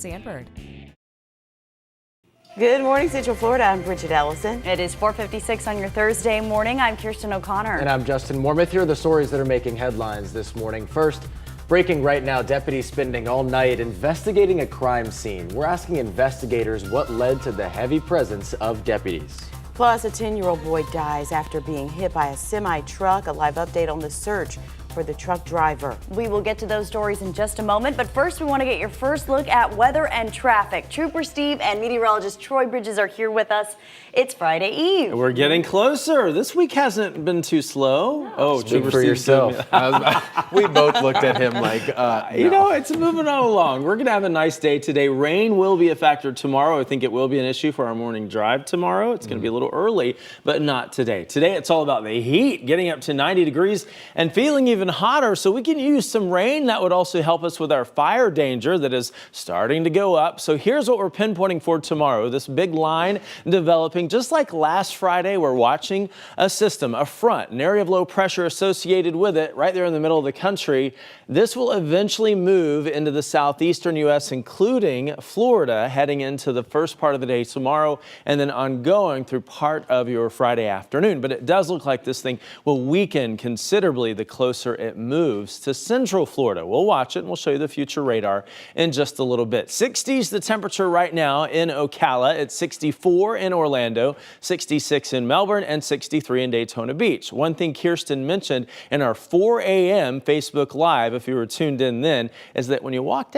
Sanford. Good morning, Central Florida. I'm Bridget Ellison. It is 4:56 on your Thursday morning. I'm Kirsten O'Connor. And I'm Justin Mormith. Here are the stories that are making headlines this morning. First, breaking right now, deputies spending all night investigating a crime scene. We're asking investigators what led to the heavy presence of deputies. Plus, a 10-year-old boy dies after being hit by a semi-truck. A live update on the search for the truck driver. We will get to those stories in just a moment, but first we want to get your first look at weather and traffic. Trooper Steve and meteorologist Troy Bridges are here with us. It's Friday Eve. We're getting closer. This week hasn't been too slow. No. Oh, Trooper for yourself. We both looked at him like, no. You know, it's moving on along. We're going to have a nice day today. Rain will be a factor tomorrow. I think it will be an issue for our morning drive tomorrow. It's going to be a little early, but not today. Today, it's all about the heat, getting up to 90 degrees and feeling even hotter, so we can use some rain. That would also help us with our fire danger that is starting to go up. So here's what we're pinpointing for tomorrow. This big line developing just like last Friday. We're watching a system, a front, an area of low pressure associated with it right there in the middle of the country. This will eventually move into the southeastern U.S., including Florida, heading into the first part of the day tomorrow and then ongoing through part of your Friday afternoon. But it does look like this thing will weaken considerably the closer it moves to central Florida. We'll watch it and we'll show you the future radar in just a little bit. 60s the temperature right now in Ocala. It's 64 in Orlando, 66 in Melbourne, and 63 in Daytona Beach. One thing Kirsten mentioned in our 4 a.m. Facebook Live, if you were tuned in then, is that when she walked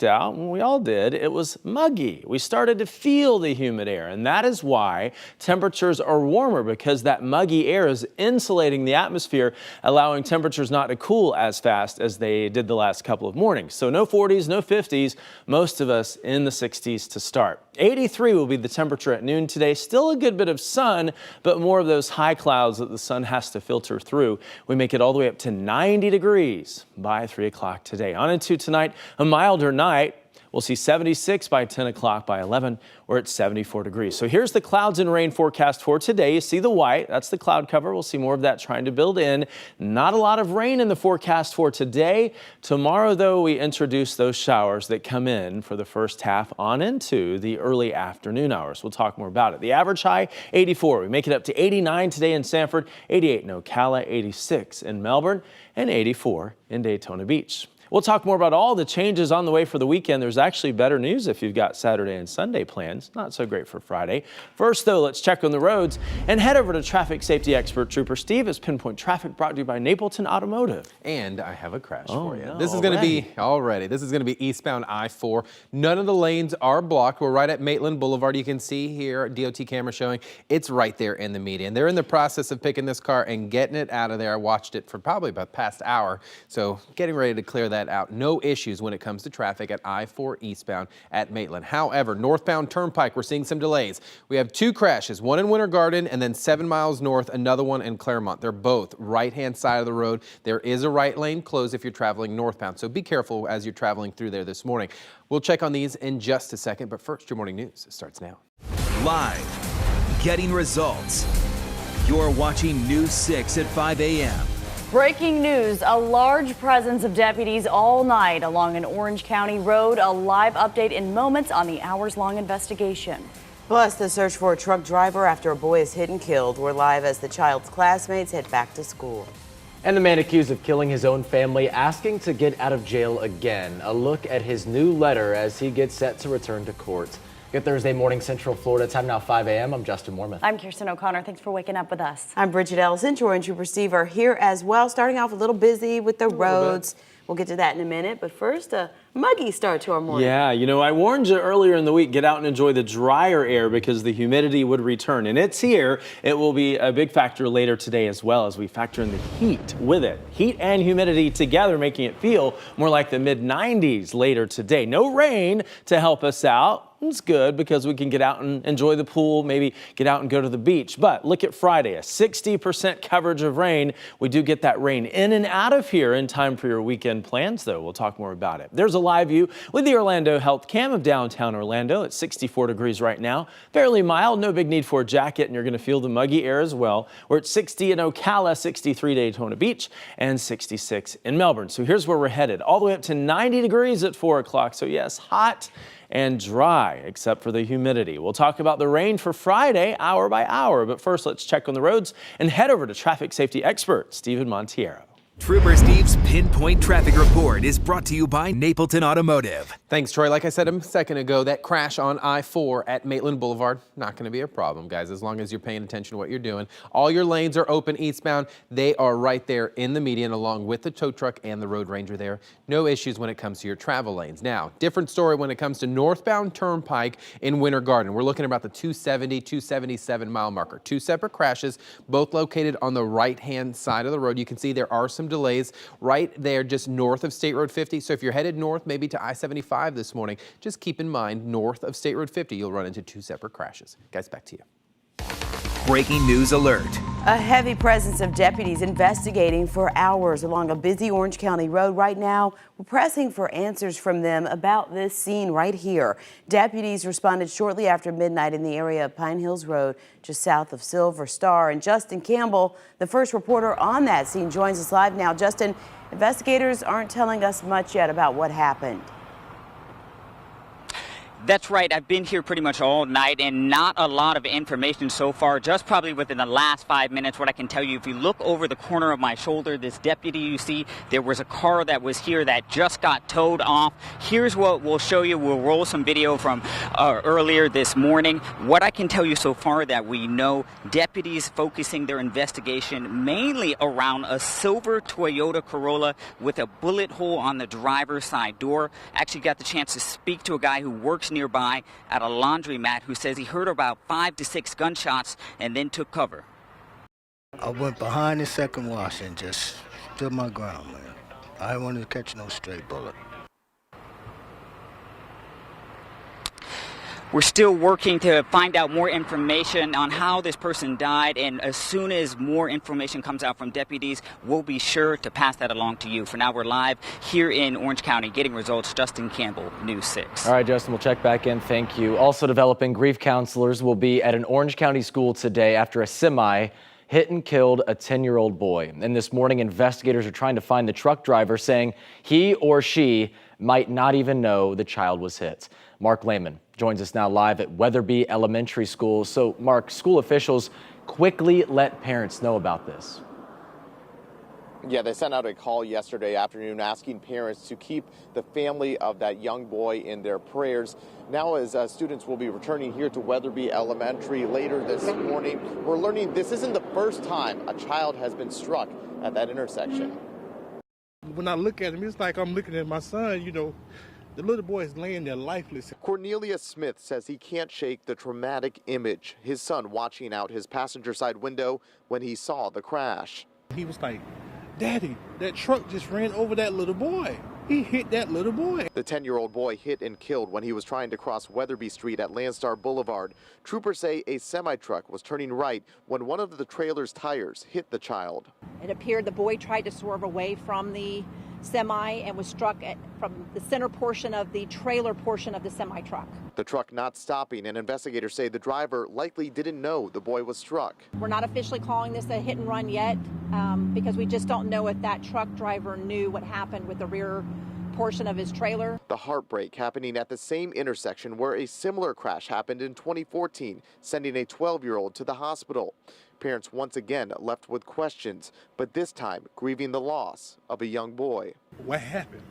out, when we all did, it was muggy. We started to feel the humid air, and that is why temperatures are warmer, because that muggy air is insulating the atmosphere, allowing temperatures not to cool as fast as they did the last couple of mornings. So no 40s, no 50s, most of us in the 60s to start. 83 will be the temperature at noon today. Still a good bit of sun, but more of those high clouds that the sun has to filter through. We make it all the way up to 90 degrees by 3 o'clock today. On into tonight, a milder night. We'll see 76 by 10 o'clock. By 11, we're at 74 degrees. So here's the clouds and rain forecast for today. You see the white, that's the cloud cover. We'll see more of that trying to build in. Not a lot of rain in the forecast for today. Tomorrow, though, we introduce those showers that come in for the first half on into the early afternoon hours. We'll talk more about it. The average high, 84. We make it up to 89 today in Sanford, 88 in Ocala, 86 in Melbourne, and 84 in Daytona Beach. We'll talk more about all the changes on the way for the weekend. There's actually better news if you've got Saturday and Sunday plans. Not so great for Friday. First, though, let's check on the roads and head over to traffic safety expert Trooper Steve as Pinpoint Traffic brought to you by Napleton Automotive. And I have a crash for you. No, This is going to be eastbound I-4. None of the lanes are blocked. We're right at Maitland Boulevard. You can see here, DOT camera showing it's right there in the median. They're in the process of picking this car and getting it out of there. I watched it for probably about the past hour. So getting ready to clear that out. No issues when it comes to traffic at I-4 eastbound at Maitland. However, northbound Turnpike, we're seeing some delays. We have 2 crashes, one in Winter Garden and then 7 miles north, another one in Claremont. They're both right-hand side of the road. There is a right lane closed if you're traveling northbound, so be careful as you're traveling through there this morning. We'll check on these in just a second, but first, your morning news starts now. Live, getting results. You're watching News 6 at 5 a.m. Breaking news, a large presence of deputies all night along an Orange County road. A live update in moments on the hours-long investigation. Plus, the search for a truck driver after a boy is hit and killed. We're live as the child's classmates head back to school. And the man accused of killing his own family asking to get out of jail again. A look at his new letter as he gets set to return to court. Good Thursday morning, Central Florida. Time now 5 a.m. I'm Justin Mormith. I'm Kirsten O'Connor. Thanks for waking up with us. I'm Bridget Ellison. Troy and Trooper Steve are here as well. Starting off a little busy with the roads. We'll get to that in a minute. But first, a muggy start to our morning. Yeah, you know, I warned you earlier in the week, get out and enjoy the drier air because the humidity would return. And it's here. It will be a big factor later today as well as we factor in the heat with it. Heat and humidity together making it feel more like the mid-90s later today. No rain to help us out. It's good because we can get out and enjoy the pool, maybe get out and go to the beach. But look at Friday, a 60% coverage of rain. We do get that rain in and out of here in time for your weekend plans, though. We'll talk more about it. There's a live view with the Orlando Health Cam of downtown Orlando. It's 64 degrees right now, fairly mild, no big need for a jacket, and you're going to feel the muggy air as well. We're at 60 in Ocala, 63 Daytona Beach, and 66 in Melbourne. So here's where we're headed, all the way up to 90 degrees at 4 o'clock. So yes, hot and dry, except for the humidity. We'll talk about the rain for Friday, hour by hour. But first, let's check on the roads and head over to traffic safety expert Stephen Montiero. Trooper Steve's Pinpoint Traffic Report is brought to you by Napleton Automotive. Thanks, Troy. Like I said a second ago, that crash on I-4 at Maitland Boulevard, not going to be a problem, guys, as long as you're paying attention to what you're doing. All your lanes are open eastbound. They are right there in the median along with the tow truck and the road ranger there. No issues when it comes to your travel lanes. Now, different story when it comes to northbound Turnpike in Winter Garden. We're looking at about the 270, 277 mile marker. Two separate crashes, both located on the right-hand side of the road. You can see there are some delays right there just north of State Road 50. So if you're headed north, maybe to I-75 this morning, just keep in mind north of State Road 50, you'll run into two separate crashes. Guys, back to you. Breaking news alert. A heavy presence of deputies investigating for hours along a busy Orange County road right now. We're pressing for answers from them about this scene right here. Deputies responded shortly after midnight in the area of Pine Hills Road, just south of Silver Star. And Justin Campbell, the first reporter on that scene, joins us live now. Justin, investigators aren't telling us much yet about what happened. That's right. I've been here pretty much all night and not a lot of information so far, just probably within the last 5 minutes. What I can tell you, if you look over the corner of my shoulder, this deputy you see, there was a car that was here that just got towed off. Here's what we'll show you. We'll roll some video from earlier this morning. What I can tell you so far that we know, deputies focusing their investigation mainly around a silver Toyota Corolla with a bullet hole on the driver's side door. Actually got the chance to speak to a guy who works nearby at a laundromat who says he heard about 5 to 6 gunshots and then took cover. I went behind the second wash and just stood my ground, man. I didn't want to catch no stray bullet. We're still working to find out more information on how this person died, and as soon as more information comes out from deputies, we'll be sure to pass that along to you. For now, we're live here in Orange County getting results. Justin Campbell, News 6. All right, Justin, we'll check back in. Thank you. Also developing, grief counselors will be at an Orange County school today after a semi hit and killed a 10-year-old boy. And this morning, investigators are trying to find the truck driver, saying he or she might not even know the child was hit. Mark Lehman joins us now live at Weatherby Elementary School. So, Mark, school officials quickly let parents know about this. Yeah, they sent out a call yesterday afternoon asking parents to keep the family of that young boy in their prayers. Now, as students will be returning here to Weatherby Elementary later this morning, we're learning this isn't the first time a child has been struck at that intersection. When I look at him, it's like I'm looking at my son, you know. The little boy is laying there lifeless. Cornelius Smith says he can't shake the traumatic image, his son watching out his passenger side window when he saw the crash. He was like, "Daddy, that truck just ran over that little boy. He hit that little boy." The 10-year-old boy hit and killed when he was trying to cross Weatherby Street at Landstar Boulevard. Troopers say a semi-truck was turning right when one of the trailer's tires hit the child. It appeared the boy tried to swerve away from the semi and was struck from the center portion of the trailer portion of the semi-truck. The truck not stopping, and investigators say the driver likely didn't know the boy was struck. We're not officially calling this a hit and run yet because we just don't know if that truck driver knew what happened with the rear portion of his trailer. The heartbreak happening at the same intersection where a similar crash happened in 2014, sending a 12-year-old to the hospital. Parents once again left with questions, but this time grieving the loss of a young boy. What happened?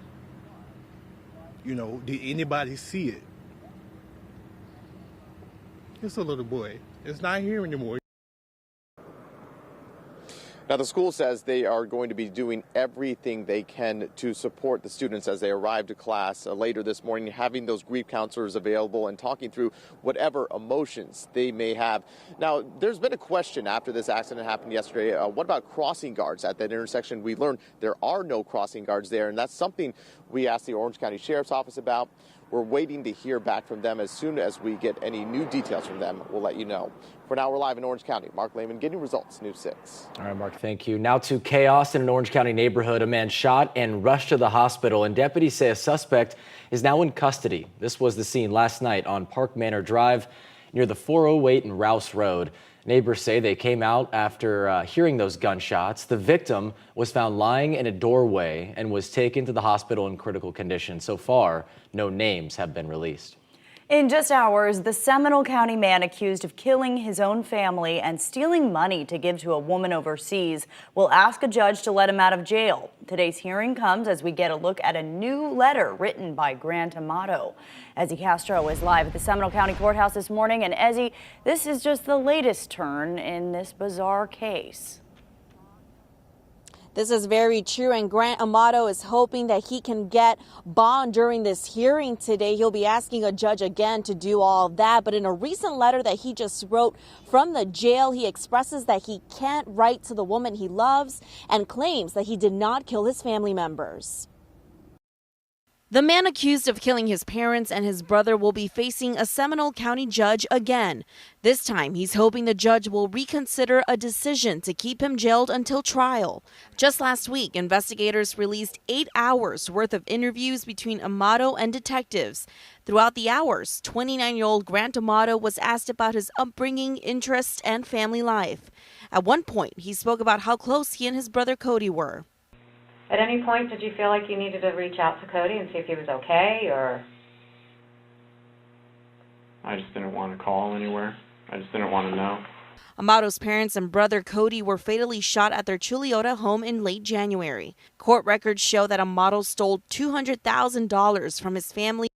You know, did anybody see it? It's a little boy. It's not here anymore. Now, the school says they are going to be doing everything they can to support the students as they arrive to class later this morning, having those grief counselors available and talking through whatever emotions they may have. Now, there's been a question after this accident happened yesterday. What about crossing guards at that intersection? We learned there are no crossing guards there, and that's something we asked the Orange County Sheriff's Office about. We're waiting to hear back from them. As soon as we get any new details from them, we'll let you know. For now, we're live in Orange County. Mark Lehman, Getting Results, News 6. All right, Mark, thank you. Now to chaos in an Orange County neighborhood. A man shot and rushed to the hospital, and deputies say a suspect is now in custody. This was the scene last night on Park Manor Drive near the 408 and Rouse Road. Neighbors say they came out after hearing those gunshots. The victim was found lying in a doorway and was taken to the hospital in critical condition. So far, no names have been released. In just hours, the Seminole County man accused of killing his own family and stealing money to give to a woman overseas will ask a judge to let him out of jail. Today's hearing comes as we get a look at a new letter written by Grant Amato. Ezzy Castro is live at the Seminole County Courthouse this morning. And Ezzy, this is just the latest turn in this bizarre case. This is very true, and Grant Amato is hoping that he can get bond during this hearing today. He'll be asking a judge again to do all of that, but in a recent letter that he just wrote from the jail, he expresses that he can't write to the woman he loves and claims that he did not kill his family members. The man accused of killing his parents and his brother will be facing a Seminole County judge again. This time, he's hoping the judge will reconsider a decision to keep him jailed until trial. Just last week, investigators released 8 hours worth of interviews between Amato and detectives. Throughout the hours, 29-year-old Grant Amato was asked about his upbringing, interests, and family life. At one point, he spoke about how close he and his brother Cody were. At any point, did you feel like you needed to reach out to Cody and see if he was okay, or? I just didn't want to call anywhere. I just didn't want to know. Amato's parents and brother Cody were fatally shot at their Chuliota home in late January. Court records show that Amato stole $200,000 from his family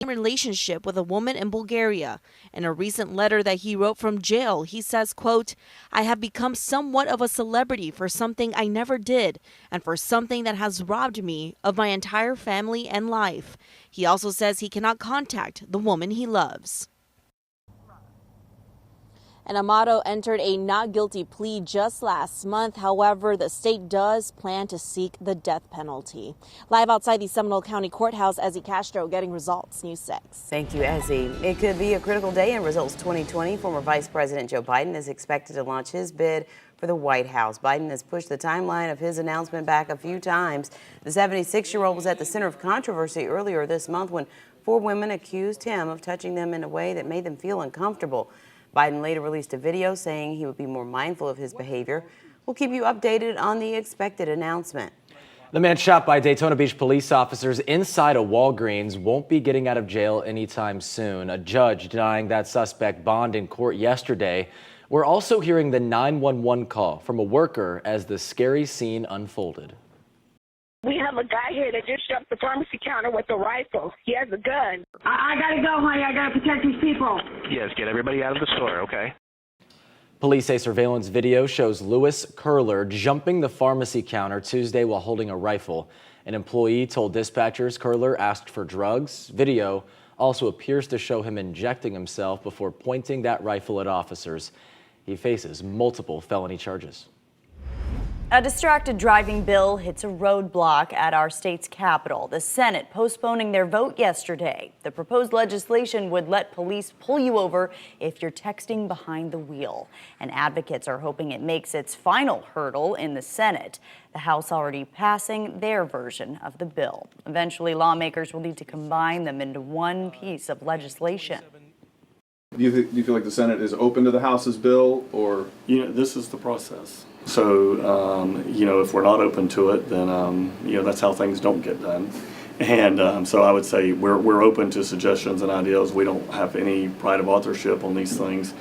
relationship with a woman in Bulgaria. In a recent letter that he wrote from jail, he says, quote, "I have become somewhat of a celebrity for something I never did and for something that has robbed me of my entire family and life." He also says he cannot contact the woman he loves. And Amato entered a not guilty plea just last month. However, the state does plan to seek the death penalty. Live outside the Seminole County Courthouse, Ezzy Castro, Getting Results, News 6. Thank you, Ezzy. It could be a critical day in Results 2020. Former Vice President Joe Biden is expected to launch his bid for the White House. Biden has pushed the timeline of his announcement back a few times. The 76-year-old was at the center of controversy earlier this month when 4 women accused him of touching them in a way that made them feel uncomfortable. Biden later released a video saying he would be more mindful of his behavior. We'll keep you updated on the expected announcement. The man shot by Daytona Beach police officers inside a Walgreens won't be getting out of jail anytime soon. A judge denying that suspect bond in court yesterday. We're also hearing the 911 call from a worker as the scary scene unfolded. We have a guy here that just shut the pharmacy counter with a rifle. He has a gun. I gotta go, honey. I gotta protect these people. Yes, get everybody out of the store, okay? Police say surveillance video shows Lewis Curler jumping the pharmacy counter Tuesday while holding a rifle. An employee told dispatchers Curler asked for drugs. Video also appears to show him injecting himself before pointing that rifle at officers. He faces multiple felony charges. A distracted driving bill hits a roadblock at our state's capital. The Senate postponing their vote yesterday. The proposed legislation would let police pull you over if you're texting behind the wheel. And advocates are hoping it makes its final hurdle in the Senate. The House already passing their version of the bill. Eventually, lawmakers will need to combine them into one piece of legislation. Do you feel like the Senate is open to the House's bill, or? This is the process. So, if we're not open to it, then, that's how things don't get done. And so I would say we're open to suggestions and ideas. We don't have any pride of authorship on these things.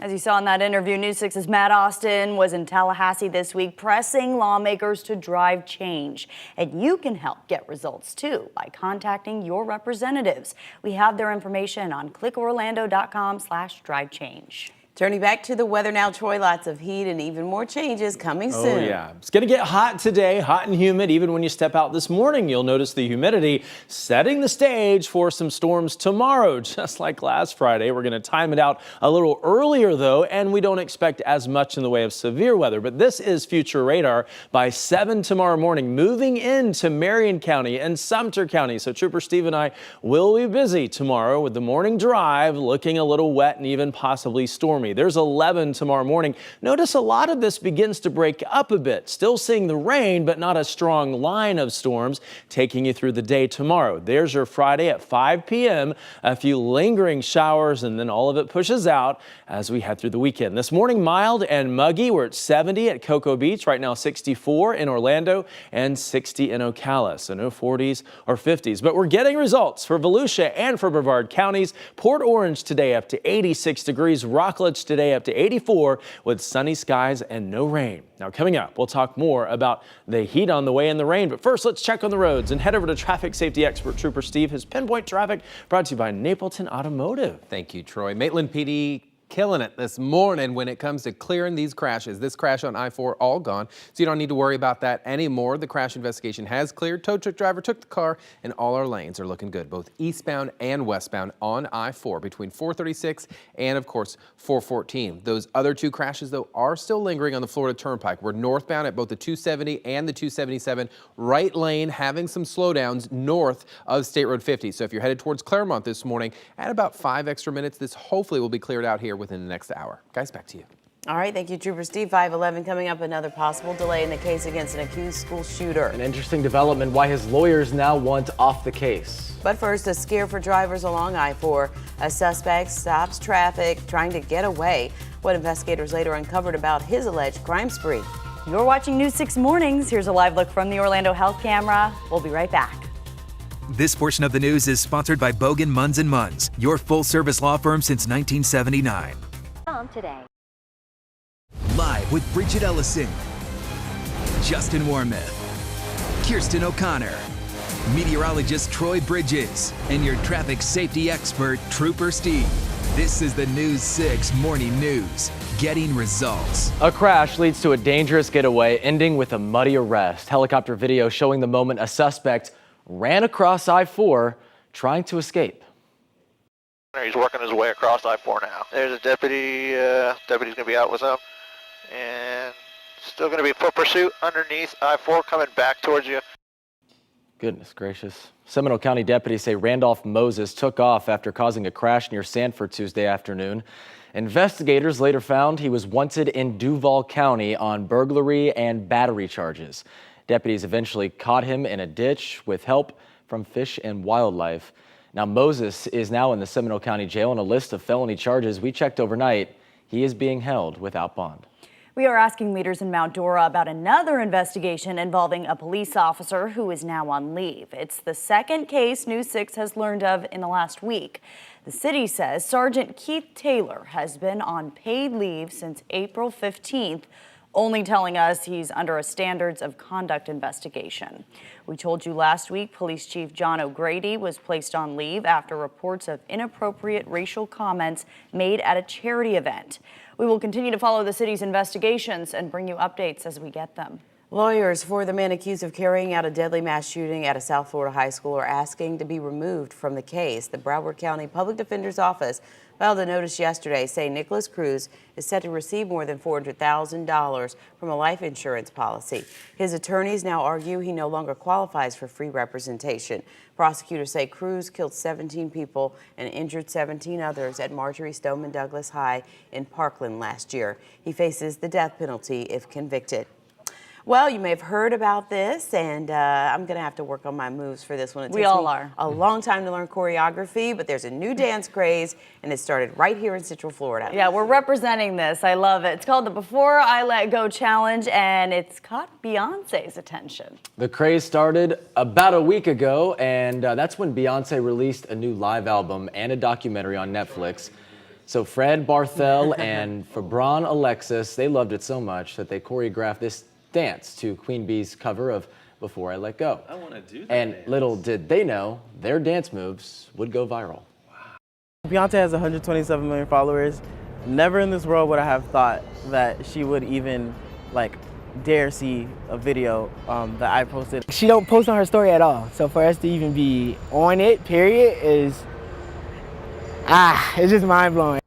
As you saw in that interview, News 6's Matt Austin was in Tallahassee this week pressing lawmakers to drive change. And you can help get results, too, by contacting your representatives. We have their information on clickorlando.com/drivechange. Turning back to the weather now, Troy, lots of heat and even more changes coming soon. Oh yeah, it's going to get hot today, hot and humid. Even when you step out this morning, you'll notice the humidity setting the stage for some storms tomorrow, just like last Friday. We're going to time it out a little earlier though, and we don't expect as much in the way of severe weather. But this is future radar by 7 tomorrow morning, moving into Marion County and Sumter County. So Trooper Steve and I will be busy tomorrow with the morning drive, looking a little wet and even possibly stormy. There's 11 tomorrow morning. Notice a lot of this begins to break up a bit. Still seeing the rain, but not a strong line of storms taking you through the day tomorrow. There's your Friday at 5 p.m. A few lingering showers, and then all of it pushes out as we head through the weekend. This morning, mild and muggy. We're at 70 at Cocoa Beach. Right now, 64 in Orlando and 60 in Ocala. So no 40s or 50s. But we're getting results for Volusia and for Brevard counties. Port Orange today up to 86 degrees. Rockledge today up to 84 with sunny skies and no rain. Now coming up, we'll talk more about the heat on the way and the rain. But first, let's check on the roads and head over to traffic safety expert Trooper Steve. His Pinpoint Traffic brought to you by Napleton Automotive. Thank you, Troy. Maitland PD killing it this morning when it comes to clearing these crashes. This crash on I-4 all gone, so you don't need to worry about that anymore. The crash investigation has cleared. Tow truck driver took the car, and all our lanes are looking good, both eastbound and westbound on I-4 between 436 and, of course, 414. Those other two crashes, though, are still lingering on the Florida Turnpike. We're northbound at both the 270 and the 277. Right lane having some slowdowns north of State Road 50. So if you're headed towards Claremont this morning, add about 5 extra minutes. This hopefully will be cleared out here within the next hour. Guys, back to you. All right, thank you, Trooper Steve. 5:11 coming up, another possible delay in the case against an accused school shooter. An interesting development, why his lawyers now want off the case. But first, a scare for drivers along I-4. A suspect stops traffic trying to get away. What investigators later uncovered about his alleged crime spree. You're watching News 6 Mornings. Here's a live look from the Orlando Health Camera. We'll be right back. This portion of the news is sponsored by Bogan Munz & Munz, your full-service law firm since 1979. Today. Live with Bridget Ellison, Justin Warmoth, Kirsten O'Connor, meteorologist Troy Bridges, and your traffic safety expert, Trooper Steve. This is the News 6 Morning News. Getting results. A crash leads to a dangerous getaway, ending with a muddy arrest. Helicopter video showing the moment a suspect ran across I-4 trying to escape. He's working his way across I-4 now. There's a deputy. Deputy's going to be out with him. And still going to be foot pursuit underneath I-4 coming back towards you. Goodness gracious. Seminole County deputies say Randolph Moses took off after causing a crash near Sanford Tuesday afternoon. Investigators later found he was wanted in Duval County on burglary and battery charges. Deputies eventually caught him in a ditch with help from Fish and Wildlife. Now, Moses is now in the Seminole County Jail on a list of felony charges. We checked overnight. He is being held without bond. We are asking leaders in Mount Dora about another investigation involving a police officer who is now on leave. It's the second case News 6 has learned of in the last week. The city says Sergeant Keith Taylor has been on paid leave since April 15th, only telling us he's under a standards of conduct investigation. We told you last week Police Chief John O'Grady was placed on leave after reports of inappropriate racial comments made at a charity event. We will continue to follow the city's investigations and bring you updates as we get them. Lawyers for the man accused of carrying out a deadly mass shooting at a South Florida high school are asking to be removed from the case. The Broward County Public Defender's Office filed a notice yesterday saying Nicholas Cruz is set to receive more than $400,000 from a life insurance policy. His attorneys now argue he no longer qualifies for free representation. Prosecutors say Cruz killed 17 people and injured 17 others at Marjorie Stoneman Douglas High in Parkland last year. He faces the death penalty if convicted. Well, you may have heard about this, and I'm going to have to work on my moves for this one. It we takes all me are. A long time to learn choreography, but there's a new dance craze, and it started right here in Central Florida. Yeah, we're representing this. I love it. It's called the Before I Let Go Challenge, and it's caught Beyonce's attention. The craze started about a week ago, and that's when Beyonce released a new live album and a documentary on Netflix. So Fred Barthel and Fabron Alexis, they loved it so much that they choreographed this dance to Queen Bee's cover of Before I Let Go. I want to do that. And little did they know, their dance moves would go viral. Beyonce has 127 million followers. Never in this world would I have thought that she would even like dare see a video that I posted. She don't post on her story at all. So for us to even be on it, period, is it's just mind blowing.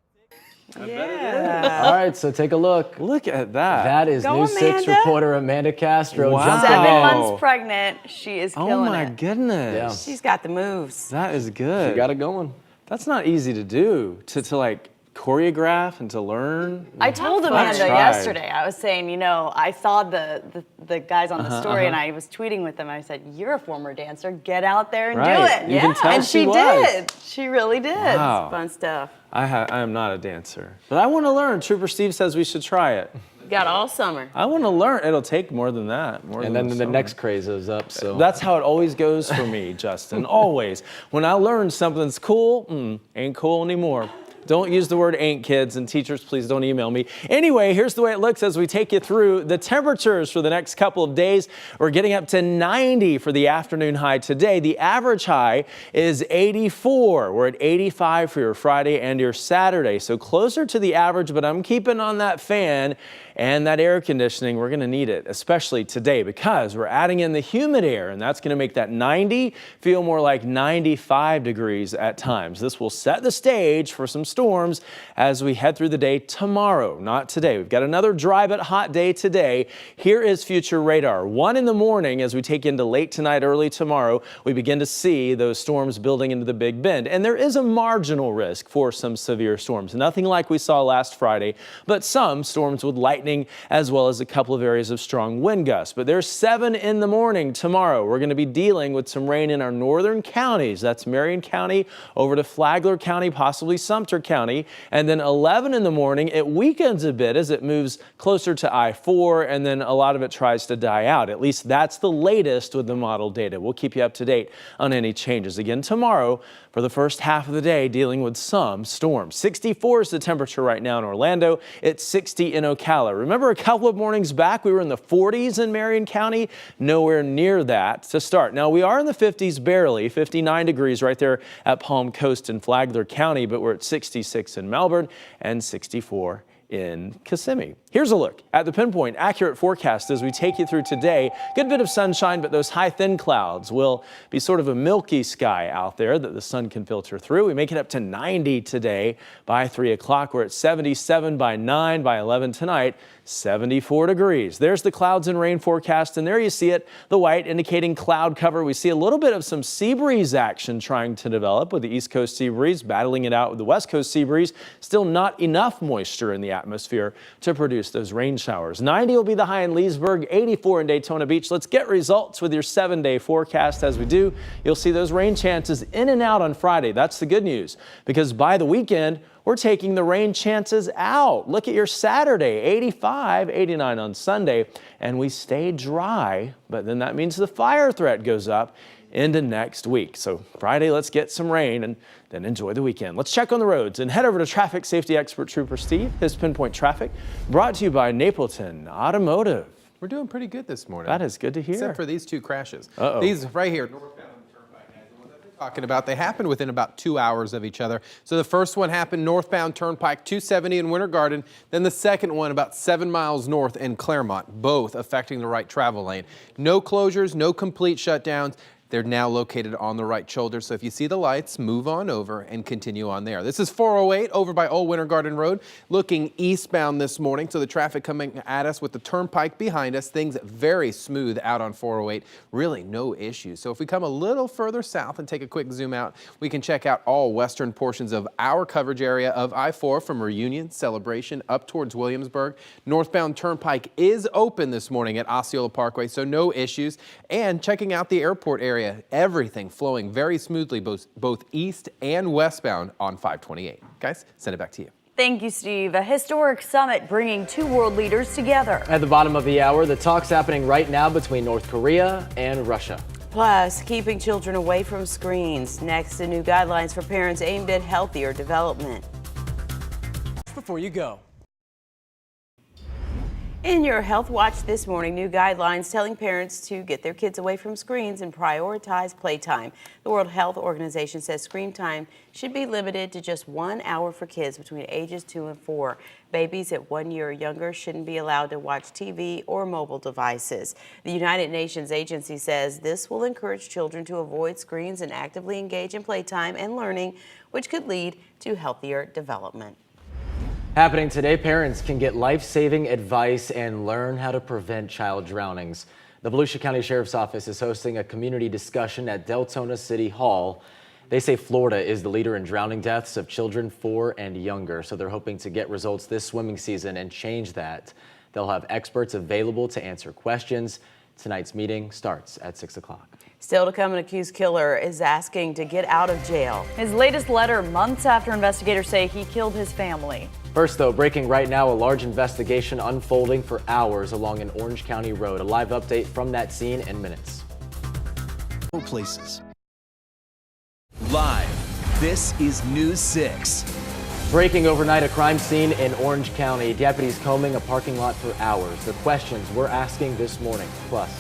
Yeah. All right, so take a look. Look at that. That is Go, News 6 Amanda. reporter Amanda Castro. Wow. jumping 7 in. months pregnant. She is killing Oh my it. goodness. She's got the moves. That is good. She got it going. That's not easy to do, to like choreograph and to learn. I told Amanda yesterday, I was saying, you know, I saw the guys on the story and I was tweeting with them. I said, you're a former dancer. Get out there and do it. You can tell and she was. did. She really did. Wow. Fun stuff. I am not a dancer, but I want to learn. Trooper Steve says we should try it. Got all summer. I want to learn. It'll take more than that. And then the next craze is up. So that's how it always goes for me, Justin. Always. When I learn something's cool, ain't cool anymore. Don't use the word ain't, kids, and teachers, please don't email me. Anyway, here's the way it looks as we take you through the temperatures for the next couple of days. We're getting up to 90 for the afternoon high today. The average high is 84. We're at 85 for your Friday and your Saturday. So closer to the average, but I'm keeping on that fan and that air conditioning. We're going to need it, especially today, because we're adding in the humid air, and that's going to make that 90 feel more like 95 degrees at times. This will set the stage for some storms as we head through the day tomorrow, not today. We've got another dry but hot day today. Here is future radar. 1 in the morning as we take into late tonight, early tomorrow, we begin to see those storms building into the Big Bend. And there is a marginal risk for some severe storms. Nothing like we saw last Friday, but some storms with lightning as well as a couple of areas of strong wind gusts. But there's 7 in the morning tomorrow. We're going to be dealing with some rain in our northern counties. That's Marion County over to Flagler County, possibly Sumter County. And then 11 in the morning, it weakens a bit as it moves closer to I-4, and then a lot of it tries to die out. At least that's the latest with the model data. We'll keep you up to date on any changes. Again, tomorrow for the first half of the day, dealing with some storms. 64 is the temperature right now in Orlando. It's 60 in Ocala. Remember a couple of mornings back, we were in the 40s in Marion County? Nowhere near that to start. Now, we are in the 50s barely, 59 degrees right there at Palm Coast in Flagler County, but we're at 66 in Melbourne and 64 in Kissimmee. Here's a look at the pinpoint accurate forecast as we take you through today. Good bit of sunshine, but those high thin clouds will be sort of a milky sky out there that the sun can filter through. We make it up to 90 today by 3 o'clock. We're at 77 by 9, by 11 tonight, 74 degrees. There's the clouds and rain forecast, and there you see it, the white indicating cloud cover. We see a little bit of some sea breeze action trying to develop with the East Coast sea breeze, battling it out with the West Coast sea breeze. Still not enough moisture in the atmosphere to produce those rain showers. 90 will be the high in Leesburg, 84 in Daytona Beach. Let's get results with your 7-day forecast. As we do, you'll see those rain chances in and out on Friday. That's the good news, because by the weekend, we're taking the rain chances out. Look at your Saturday, 85, 89 on Sunday, and we stay dry, but then that means the fire threat goes up into next week. So Friday, let's get some rain and then enjoy the weekend. Let's check on the roads and head over to traffic safety expert Trooper Steve. His Pinpoint Traffic brought to you by Napleton Automotive. We're doing pretty good this morning. That is good to hear. Except for these 2 crashes. Uh-oh. These right here, northbound Turnpike, the ones that they're talking about, they happened within about 2 hours of each other. So the first one happened northbound Turnpike 270 in Winter Garden. Then the second one about 7 miles north in Claremont, both affecting the right travel lane. No closures, no complete shutdowns. They're now located on the right shoulder, so if you see the lights, move on over and continue on there. This is 408 over by Old Winter Garden Road, looking eastbound this morning, so the traffic coming at us with the turnpike behind us, things very smooth out on 408, really no issues. So if we come a little further south and take a quick zoom out, we can check out all western portions of our coverage area of I-4 from Reunion, Celebration, up towards Williamsburg. Northbound Turnpike is open this morning at Osceola Parkway, so no issues. And checking out the airport area, everything flowing very smoothly, both east and westbound on 528. Guys, send it back to you. Thank you, Steve. A historic summit bringing 2 world leaders together. At the bottom of the hour, the talks happening right now between North Korea and Russia. Plus, keeping children away from screens. Next, the new guidelines for parents aimed at healthier development. Before you go. In your Health Watch this morning, new guidelines telling parents to get their kids away from screens and prioritize playtime. The World Health Organization says screen time should be limited to just 1 hour for kids between ages 2 and 4. Babies at 1 year or younger shouldn't be allowed to watch TV or mobile devices. The United Nations agency says this will encourage children to avoid screens and actively engage in playtime and learning, which could lead to healthier development. Happening today, parents can get life-saving advice and learn how to prevent child drownings. The Volusia County Sheriff's Office is hosting a community discussion at Deltona City Hall. They say Florida is the leader in drowning deaths of children 4 and younger, so they're hoping to get results this swimming season and change that. They'll have experts available to answer questions. Tonight's meeting starts at 6 o'clock. Still to come, an accused killer is asking to get out of jail. His latest letter months after investigators say he killed his family. First, though, breaking right now, a large investigation unfolding for hours along an Orange County road. A live update from that scene in minutes. Places. Live, this is News 6. Breaking overnight, a crime scene in Orange County. Deputies combing a parking lot for hours. The questions we're asking this morning. Plus,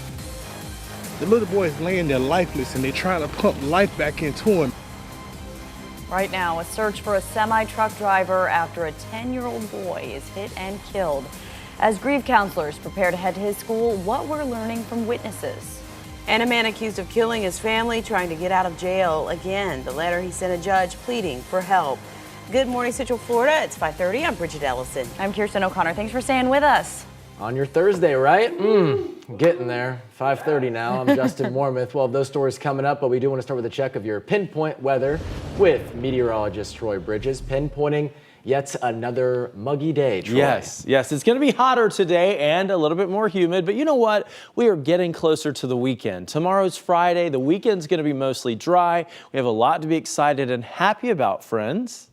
the little boy is laying there lifeless, and they're trying to pump life back into him. Right now, a search for a semi-truck driver after a 10-year-old boy is hit and killed. As grief counselors prepare to head to his school, what we're learning from witnesses. And a man accused of killing his family trying to get out of jail again. The letter he sent a judge pleading for help. Good morning, Central Florida. It's 5:30. I'm Bridget Ellison. I'm Kirsten O'Connor. Thanks for staying with us. on your Thursday, right? Getting there. 5:30 now. I'm Justin Warmouth. Well, those stories coming up, but we do want to start with a check of your pinpoint weather with meteorologist Troy Bridges, pinpointing yet another muggy day, Troy. Yes, it's going to be hotter today and a little bit more humid, but you know what? We are getting closer to the weekend. Tomorrow's Friday. The weekend's going to be mostly dry. We have a lot to be excited and happy about, friends.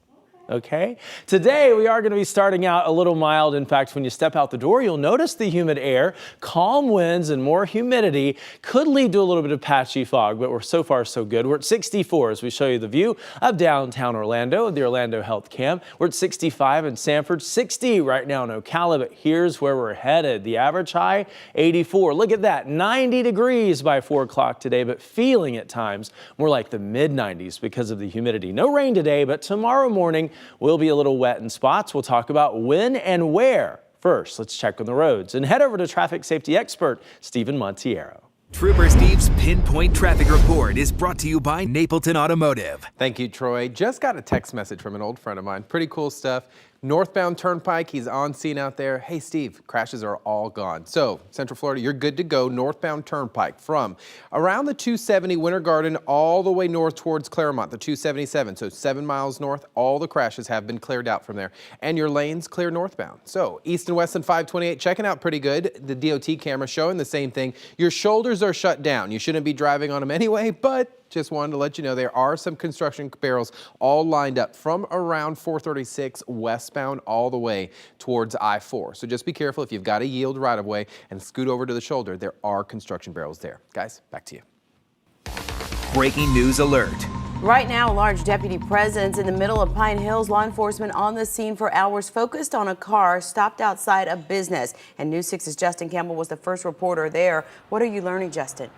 Okay. Today, we are going to be starting out a little mild. In fact, when you step out the door, you'll notice the humid air, calm winds, and more humidity could lead to a little bit of patchy fog, but we're so far so good. We're at 64 as we show you the view of downtown Orlando with the Orlando Health Cam. We're at 65 in Sanford, 60 right now in Ocala, but here's where we're headed. The average high, 84. Look at that, 90 degrees by 4 o'clock today, but feeling at times more like the mid-90s because of the humidity. No rain today, but tomorrow morning, will be a little wet in spots. We'll talk about when and where. First, let's check on the roads and head over to traffic safety expert Stephen Montiero. Trooper Steve's Pinpoint Traffic Report is brought to you by Napleton Automotive. Thank you, Troy. Just got a text message from an old friend of mine. Pretty cool stuff. Northbound Turnpike, he's on scene out there. Hey, Steve, crashes are all gone. So, Central Florida, you're good to go. Northbound Turnpike from around the 270 Winter Garden all the way north towards Claremont, the 277. So 7 miles north, all the crashes have been cleared out from there. And your lanes clear northbound. So, east and west and 528, checking out pretty good. The DOT camera showing the same thing. Your shoulders are shut down. You shouldn't be driving on them anyway, but just wanted to let you know there are some construction barrels all lined up from around 436 westbound all the way towards I-4. So just be careful if you've got to yield right of way and scoot over to the shoulder. There are construction barrels there. Guys, back to you. Breaking news alert. Right now, a large deputy presence in the middle of Pine Hills. Law enforcement on the scene for hours, focused on a car stopped outside a business. And News 6's Justin Campbell was the first reporter there. What are you learning, Justin?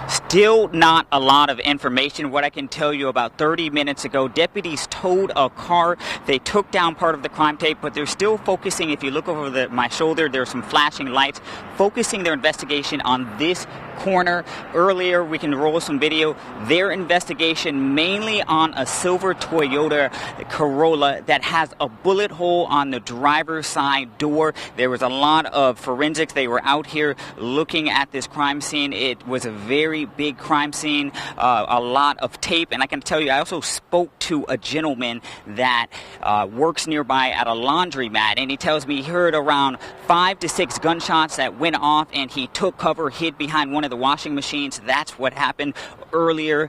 Still not a lot of information. What I can tell you, about 30 minutes ago, deputies towed a car. They took down part of the crime tape, but they're still focusing. If you look over my shoulder, there's some flashing lights, focusing their investigation on this corner. Earlier, we can roll some video. Their investigation mainly on a silver Toyota Corolla that has a bullet hole on the driver's side door. There was a lot of forensics. They were out here looking at this crime scene. It was a very big crime scene, a lot of tape. And I can tell you, I also spoke to a gentleman that works nearby at a laundromat, and he tells me he heard around 5 to 6 gunshots that went off, and he took cover, hid behind one of the washing machines. That's what happened earlier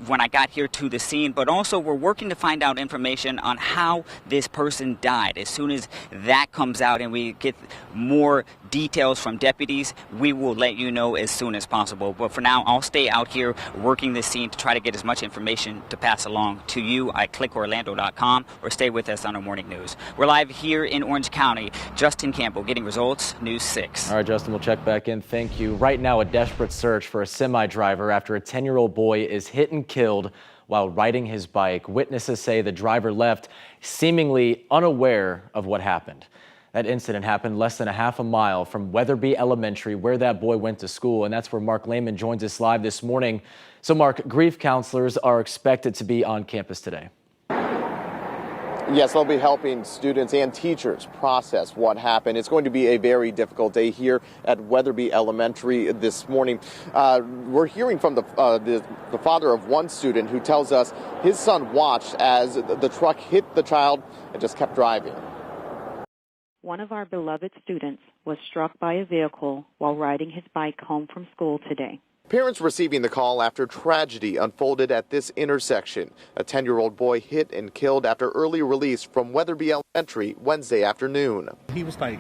when I got here to the scene. But also, we're working to find out information on how this person died. As soon as that comes out and we get more details from deputies, we will let you know as soon as possible. But for now, I'll stay out here working this scene to try to get as much information to pass along to to you at clickorlando.com or stay with us on our morning news. We're live here in Orange County. Justin Campbell getting results, News 6. All right, Justin, we'll check back in. Thank you. Right now, a desperate search for a semi-driver after a 10-year-old boy is hit and killed while riding his bike. Witnesses say the driver left seemingly unaware of what happened. That incident happened less than a half a mile from Weatherby Elementary, where that boy went to school, and that's where Mark Lehman joins us live this morning. So, Mark, grief counselors are expected to be on campus today. Yes, they'll be helping students and teachers process what happened. It's going to be a very difficult day here at Weatherby Elementary this morning. We're hearing from the father of one student who tells us his son watched as the truck hit the child and just kept driving. One of our beloved students was struck by a vehicle while riding his bike home from school today. Parents receiving the call after tragedy unfolded at this intersection. A 10-year-old boy hit and killed after early release from Weatherby Elementary Wednesday afternoon. He was like,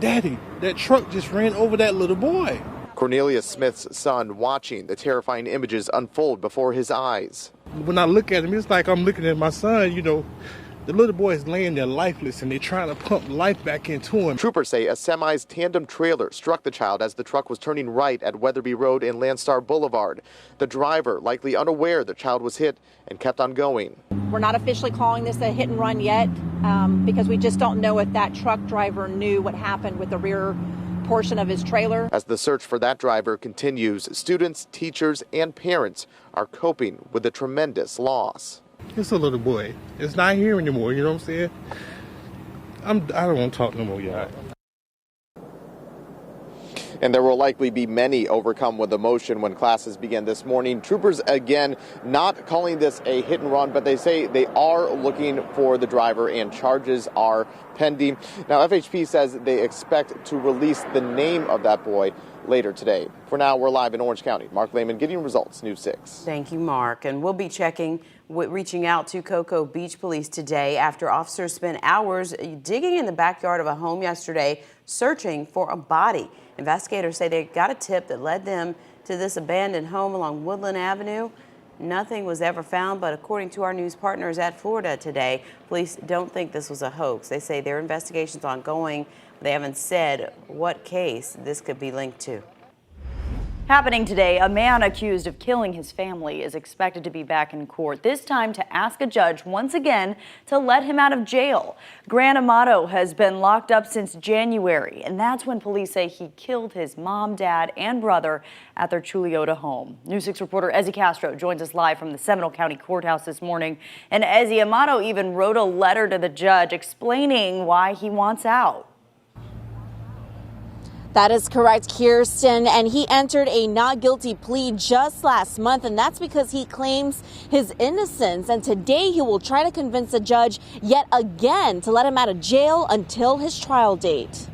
"Daddy, that truck just ran over that little boy." Cornelius Smith's son watching the terrifying images unfold before his eyes. When I look at him, it's like I'm looking at my son, you know. The little boy is laying there lifeless, and they're trying to pump life back into him. Troopers say a semi's tandem trailer struck the child as the truck was turning right at Weatherby Road and Landstar Boulevard. The driver, likely unaware the child was hit, and kept on going. We're not officially calling this a hit and run yet because we just don't know if that truck driver knew what happened with the rear portion of his trailer. As the search for that driver continues, students, teachers, and parents are coping with the tremendous loss. It's a little boy. It's not here anymore, you know what I'm saying? I don't want to talk no more, y'all. And there will likely be many overcome with emotion when classes begin this morning. Troopers, again, not calling this a hit and run, but they say they are looking for the driver and charges are pending. Now, FHP says they expect to release the name of that boy later today. For now, we're live in Orange County. Mark Lehman getting results, News 6. Thank you, Mark. And we'll be reaching out to Cocoa Beach Police today after officers spent hours digging in the backyard of a home yesterday searching for a body. Investigators say they got a tip that led them to this abandoned home along Woodland Avenue. Nothing was ever found, but according to our news partners at Florida Today, police don't think this was a hoax. They say their investigation's ongoing. They haven't said what case this could be linked to. Happening today, a man accused of killing his family is expected to be back in court, this time to ask a judge once again to let him out of jail. Grant Amato has been locked up since January, and that's when police say he killed his mom, dad, and brother at their Chuliota home. News 6 reporter Ezzy Castro joins us live from the Seminole County Courthouse this morning. And Ezzy, Amato even wrote a letter to the judge explaining why he wants out. That is correct, Kirsten, and he entered a not guilty plea just last month, and that's because he claims his innocence. And today he will try to convince the judge yet again to let him out of jail until his trial date.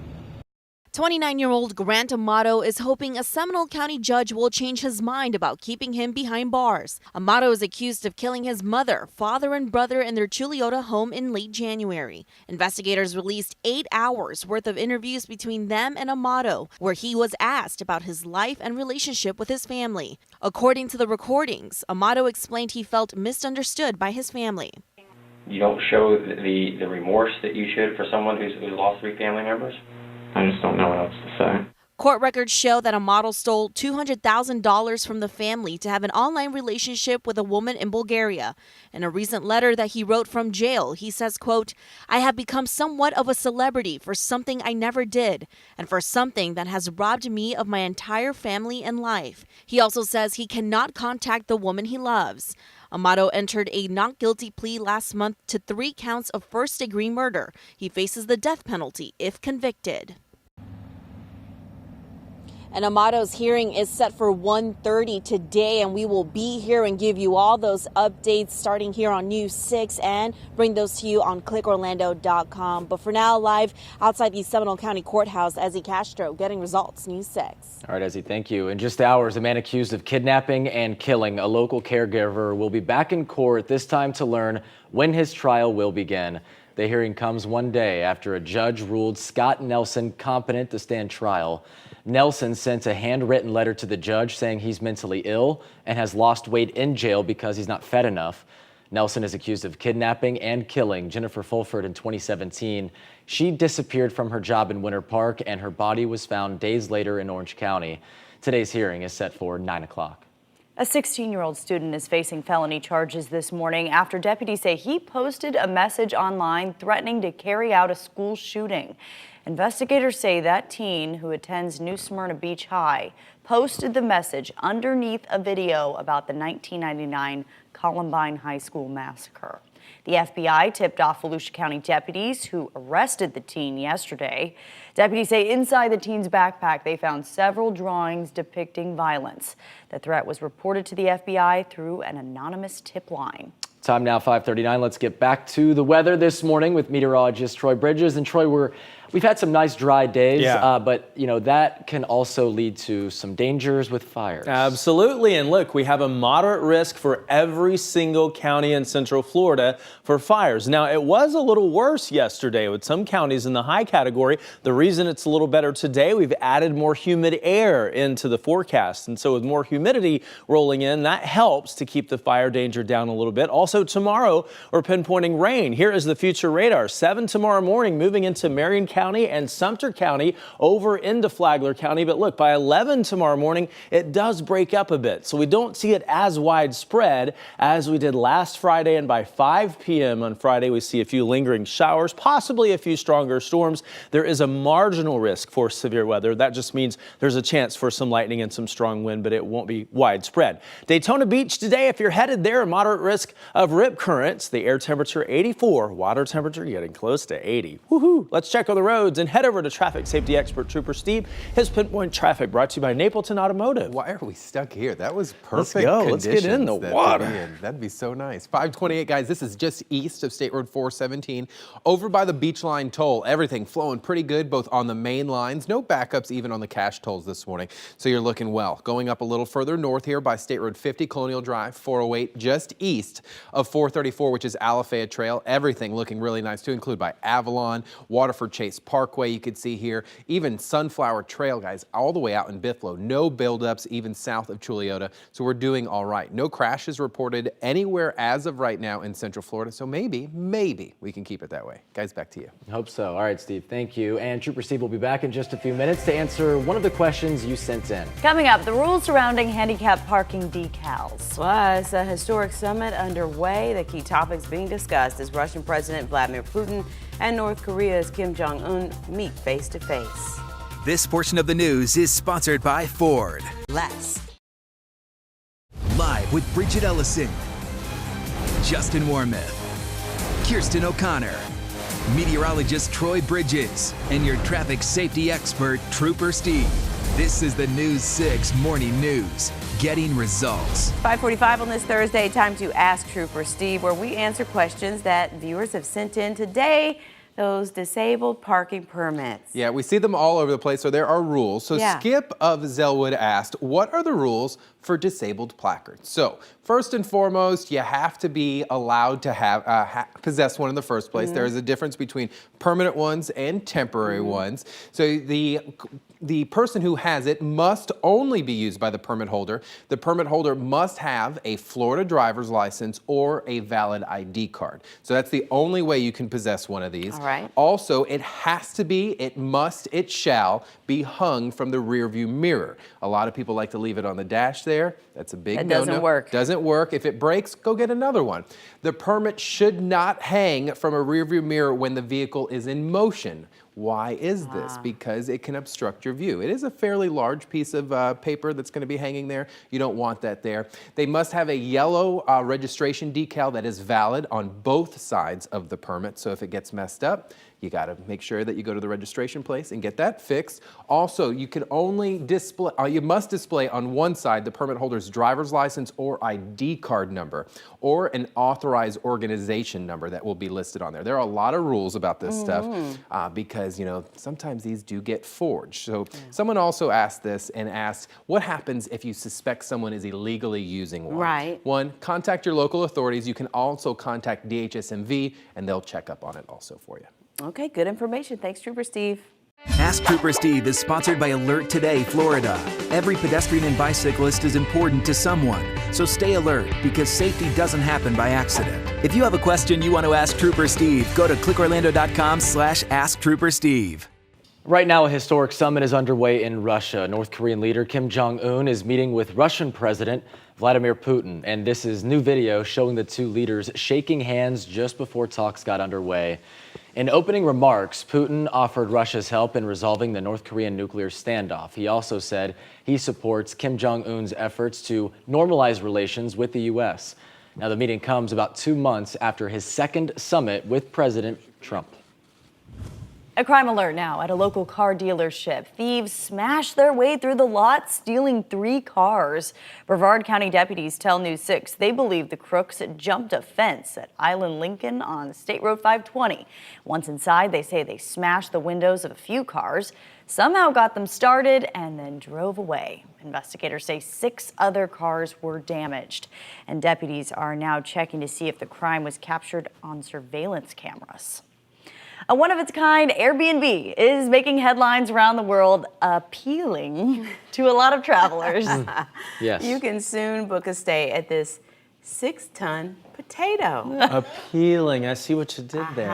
29-year-old Grant Amato is hoping a Seminole County judge will change his mind about keeping him behind bars. Amato is accused of killing his mother, father, and brother in their Chuliota home in late January. Investigators released 8 hours worth of interviews between them and Amato, where he was asked about his life and relationship with his family. According to the recordings, Amato explained he felt misunderstood by his family. You don't show the remorse that you should for someone who's lost 3 family members? I just don't know what else to say. Court records show that Amato stole $200,000 from the family to have an online relationship with a woman in Bulgaria. In a recent letter that he wrote from jail, he says, quote, "I have become somewhat of a celebrity for something I never did, and for something that has robbed me of my entire family and life." He also says he cannot contact the woman he loves. Amato entered a not guilty plea last month to 3 counts of first-degree murder. He faces the death penalty if convicted. And Amato's hearing is set for 1:30 today, and we will be here and give you all those updates starting here on News 6 and bring those to you on clickorlando.com. But for now, live outside the Seminole County Courthouse, Ezzy Castro getting results, News 6. All right, Ezzy, thank you. In just hours, a man accused of kidnapping and killing a local caregiver will be back in court, this time to learn when his trial will begin. The hearing comes one day after a judge ruled Scott Nelson competent to stand trial. Nelson sent a handwritten letter to the judge saying he's mentally ill and has lost weight in jail because he's not fed enough. Nelson is accused of kidnapping and killing Jennifer Fulford in 2017. She disappeared from her job in Winter Park, and her body was found days later in Orange County. Today's hearing is set for 9 o'clock. A 16-year-old student is facing felony charges this morning after deputies say he posted a message online threatening to carry out a school shooting. Investigators say that teen, who attends New Smyrna Beach High, posted the message underneath a video about the 1999 Columbine High School massacre. The FBI tipped off Volusia County deputies who arrested the teen yesterday. Deputies say inside the teen's backpack they found several drawings depicting violence. The threat was reported to the FBI through an anonymous tip line. Time now 5:39. Let's get back to the weather this morning with meteorologist Troy Bridges. And Troy, we've had some nice dry days, but that can also lead to some dangers with fires. Absolutely. And look, we have a moderate risk for every single county in Central Florida for fires. Now, it was a little worse yesterday with some counties in the high category. The reason it's a little better today, we've added more humid air into the forecast. And so with more humidity rolling in, that helps to keep the fire danger down a little bit. Also tomorrow, we're pinpointing rain. Here is the future radar. 7 tomorrow morning, moving into Marion County and Sumter County over into Flagler County. But look, by 11 tomorrow morning, it does break up a bit. So we don't see it as widespread as we did last Friday. And by 5 p.m. on Friday, we see a few lingering showers, possibly a few stronger storms. There is a marginal risk for severe weather. That just means there's a chance for some lightning and some strong wind, but it won't be widespread. Daytona Beach today, if you're headed there, a moderate risk of rip currents. The air temperature 84, water temperature getting close to 80. Woohoo! Let's check on the roads and head over to traffic safety expert Trooper Steve. His Pinpoint Traffic brought to you by Napleton Automotive. Why are we stuck here? That was perfect. Let's go. Let's get in the water. That'd be so nice. 528, guys. This is just east of State Road 417, over by the Beachline Toll. Everything flowing pretty good, both on the main lines. No backups even on the cash tolls this morning, so you're looking well. Going up a little further north here by State Road 50, Colonial Drive, 408, just east of 434, which is Alafaya Trail. Everything looking really nice, to include by Avalon, Waterford Chase Parkway, you could see here, even Sunflower Trail, guys, all the way out in Bithlo. No buildups even south of Chuliota, so we're doing all right. No crashes reported anywhere as of right now in Central Florida, so maybe we can keep it that way. Guys, back to you. I hope so. All right, Steve, thank you. And Trooper Steve will be back in just a few minutes to answer one of the questions you sent in. Coming up, the rules surrounding handicap parking decals. Plus, a historic summit underway. The key topics being discussed as Russian President Vladimir Putin and North Korea's Kim Jong-un meet face to face. This portion of the news is sponsored by Ford. Less. Live with Bridget Ellison, Justin Warmith, Kirsten O'Connor, meteorologist Troy Bridges, and your traffic safety expert, Trooper Steve. This is the News 6 Morning News. Getting results. 5:45 on this Thursday, time to Ask Trooper Steve, where we answer questions that viewers have sent in today. Those disabled parking permits. Yeah, we see them all over the place, so there are rules. So Skip of Zellwood asked, what are the rules for disabled placards? So first and foremost, you have to be allowed to have possess one in the first place. There is a difference between permanent ones and temporary ones. So the person who has it must only be used by the permit holder. The permit holder must have a Florida driver's license or a valid ID card. So that's the only way you can possess one of these. All right. Also, it has to be, it must, it shall be hung from the rear view mirror. A lot of people like to leave it on the dash there. That's a big no-no. That doesn't work. Doesn't work. If it breaks, go get another one. The permit should not hang from a rear view mirror when the vehicle is in motion. Why is this? Because it can obstruct your view. It is a fairly large piece of paper that's going to be hanging there. You don't want that there. They must have a yellow registration decal that is valid on both sides of the permit. So if it gets messed up, you got to make sure that you go to the registration place and get that fixed. Also, you can only display, you must display on one side the permit holder's driver's license or ID card number, or an authorized organization number that will be listed on there. There are a lot of rules about this stuff because, you know, sometimes these do get forged. So someone also asked this and asked, what happens if you suspect someone is illegally using one? Right. One, contact your local authorities. You can also contact DHSMV and they'll check up on it also for you. Okay, good information. Thanks, Trooper Steve. Ask Trooper Steve is sponsored by Alert Today, Florida. Every pedestrian and bicyclist is important to someone. So stay alert, because safety doesn't happen by accident. If you have a question you want to ask Trooper Steve, go to clickorlando.com/asktroopersteve. Right now, a historic summit is underway in Russia. North Korean leader Kim Jong-un is meeting with Russian President Vladimir Putin. And this is new video showing the two leaders shaking hands just before talks got underway. In opening remarks, Putin offered Russia's help in resolving the North Korean nuclear standoff. He also said he supports Kim Jong-un's efforts to normalize relations with the U.S. Now, the meeting comes about 2 months after his second summit with President Trump. A crime alert now at a local car dealership. Thieves smashed their way through the lot, stealing 3 cars. Brevard County deputies tell News 6 they believe the crooks jumped a fence at Island Lincoln on State Road 520. Once inside, they say they smashed the windows of a few cars, somehow got them started, and then drove away. Investigators say 6 other cars were damaged, and deputies are now checking to see if the crime was captured on surveillance cameras. A one-of-its-kind Airbnb is making headlines around the world, appealing to a lot of travelers. Yes. You can soon book a stay at this 6-ton potato. Appealing. I see what you did there.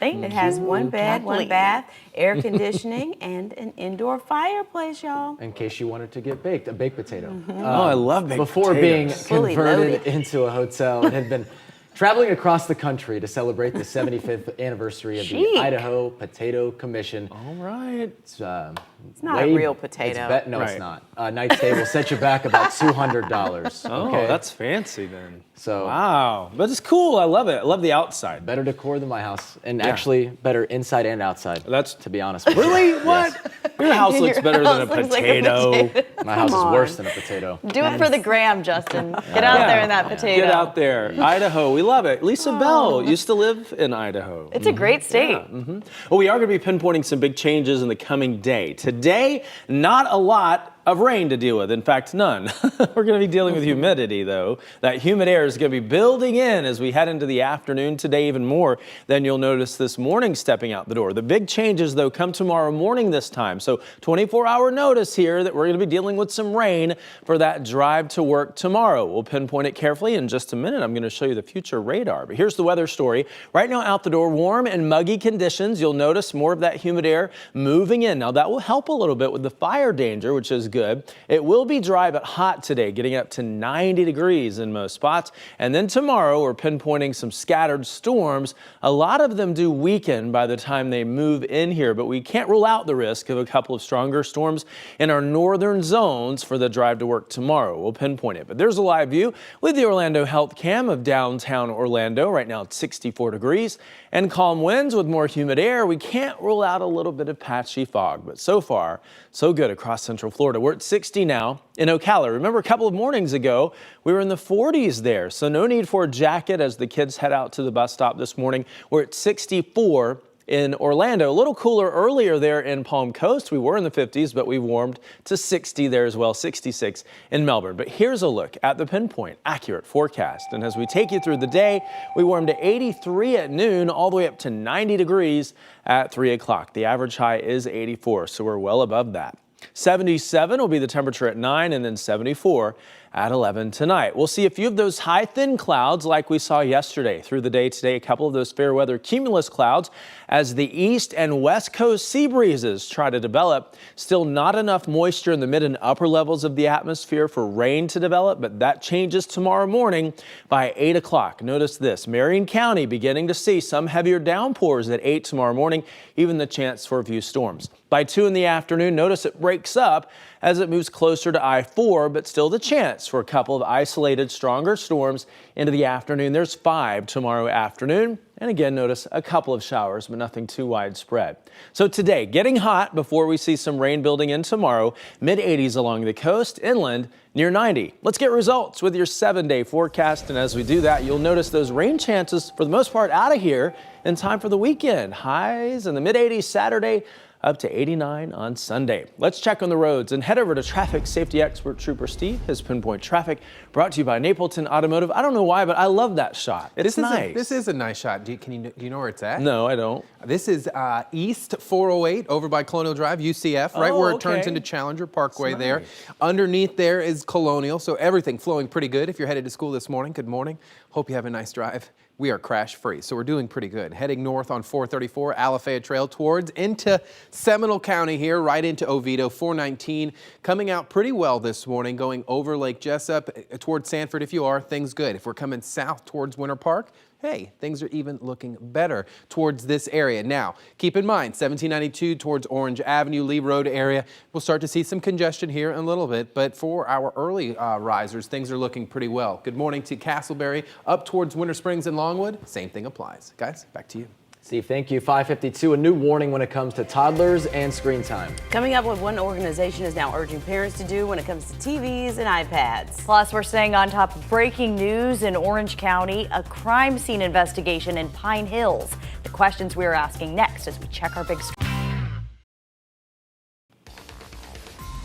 It has 1 bed, 1 bath, air conditioning, and an indoor fireplace, y'all. In case you wanted to get baked, a baked potato. Oh, I love baked Before potatoes. being converted into a hotel, it had been traveling across the country to celebrate the 75th anniversary of the Idaho Potato Commission. All right. It's not a real potato. No, it's not. A night stay will set you back about $200. Oh, okay? that's fancy then. So wow, but it's cool. I love it. I love the outside. Better decor than my house, and actually better inside and outside. That's to be honest with you. Really? What? Yes. Your house looks better than a potato. My house is worse than a potato. Do it for the gram, Justin. Get out there in that potato. Get out there. Idaho, we love it. Lisa Bell used to live in Idaho. It's a great state. Yeah. Well, we are going to be pinpointing some big changes in the coming day. Today, not a lot of rain to deal with. In fact, none. We're going to be dealing with humidity, though. That humid air is going to be building in as we head into the afternoon today, even more than you'll notice this morning stepping out the door. The big changes, though, come tomorrow morning this time. So 24-hour notice here that we're going to be dealing with some rain for that drive to work tomorrow. We'll pinpoint it carefully in just a minute. I'm going to show you the future radar. But here's the weather story. Right now out the door, warm and muggy conditions. You'll notice more of that humid air moving in. Now, that will help a little bit with the fire danger, which is good. It will be dry but hot today, getting up to 90 degrees in most spots. And then tomorrow, we're pinpointing some scattered storms. A lot of them do weaken by the time they move in here, but we can't rule out the risk of a couple of stronger storms in our northern zones for the drive to work tomorrow. We'll pinpoint it. But there's a live view with the Orlando Health Cam of downtown Orlando. Right now, it's 64 degrees and calm winds with more humid air. We can't rule out a little bit of patchy fog, but so far, so good across Central Florida. We're at 60 now in Ocala. Remember a couple of mornings ago, we were in the 40s there, so no need for a jacket as the kids head out to the bus stop this morning. We're at 64 in Orlando. A little cooler earlier there in Palm Coast. We were in the 50s, but we warmed to 60 there as well, 66 in Melbourne. But here's a look at the pinpoint accurate forecast. And as we take you through the day, we warmed to 83 at noon, all the way up to 90 degrees at 3 o'clock. The average high is 84, so we're well above that. 77 will be the temperature at 9, and then 74 at 11 tonight. We'll see a few of those high thin clouds like we saw yesterday through the day today. A couple of those fair weather cumulus clouds as the east and west coast sea breezes try to develop. Still not enough moisture in the mid and upper levels of the atmosphere for rain to develop, but that changes tomorrow morning by 8 o'clock. Notice this, Marion County beginning to see some heavier downpours at 8 tomorrow morning, even the chance for a few storms. By 2 in the afternoon, notice it breaks up as it moves closer to I-4, but still the chance for a couple of isolated stronger storms into the afternoon. There's 5 tomorrow afternoon. And again, notice a couple of showers, but nothing too widespread. So today, getting hot before we see some rain building in tomorrow. Mid-80s along the coast, inland near 90. Let's get results with your 7-day forecast. And as we do that, you'll notice those rain chances for the most part out of here in time for the weekend. Highs in the mid-80s Saturday, up to 89 on Sunday. Let's check on the roads and head over to traffic safety expert Trooper Steve. His Pinpoint Traffic brought to you by Napleton Automotive. I don't know why, but I love that shot. It's nice. This is a nice shot. Do you know where it's at? No, I don't. This is East 408 over by Colonial Drive, UCF, right where it turns into Challenger Parkway there. Underneath there is Colonial, so everything flowing pretty good. If you're headed to school this morning, good morning. Hope you have a nice drive. We are crash free, so we're doing pretty good. Heading north on 434 Alafaya Trail towards into Seminole County here, right into Oviedo. 419 coming out pretty well this morning, going over Lake Jessup towards Sanford. If you are, things good. If we're coming south towards Winter Park, hey, things are even looking better towards this area. Now, keep in mind, 1792 towards Orange Avenue, Lee Road area, we'll start to see some congestion here in a little bit, but for our early risers, things are looking pretty well. Good morning to Castleberry, up towards Winter Springs and Longwood, same thing applies. Guys, back to you. Steve, thank you. 5:52, a new warning when it comes to toddlers and screen time. Coming up, what one organization is now urging parents to do when it comes to TVs and iPads. Plus, we're staying on top of breaking news in Orange County, a crime scene investigation in Pine Hills. The questions we're asking next as we check our big story.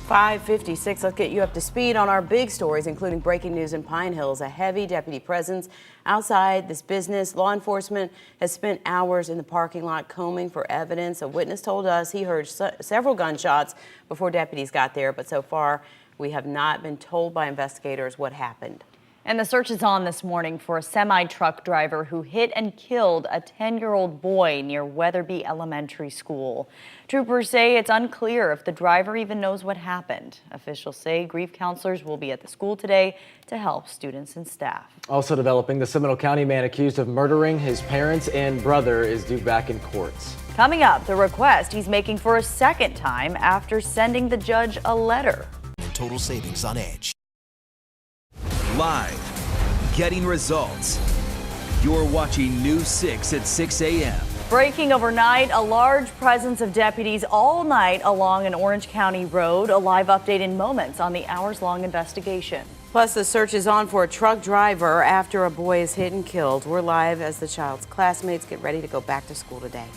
5:56, let's get you up to speed on our big stories, including breaking news in Pine Hills. A heavy deputy presence outside this business. Law enforcement has spent hours in the parking lot combing for evidence. A witness told us he heard several gunshots before deputies got there, but so far we have not been told by investigators what happened. And the search is on this morning for a semi-truck driver who hit and killed a 10-year-old boy near Weatherby Elementary School. Troopers say it's unclear if the driver even knows what happened. Officials say grief counselors will be at the school today to help students and staff. Also developing, the Seminole County man accused of murdering his parents and brother is due back in courts. Coming up, the request he's making for a second time after sending the judge a letter. Total savings on Edge. Live, getting results. You're watching News 6 at 6 a.m. Breaking overnight, a large presence of deputies all night along an Orange County road. A live update in moments on the hours-long investigation. Plus, the search is on for a truck driver after a boy is hit and killed. We're live as the child's classmates get ready to go back to school today.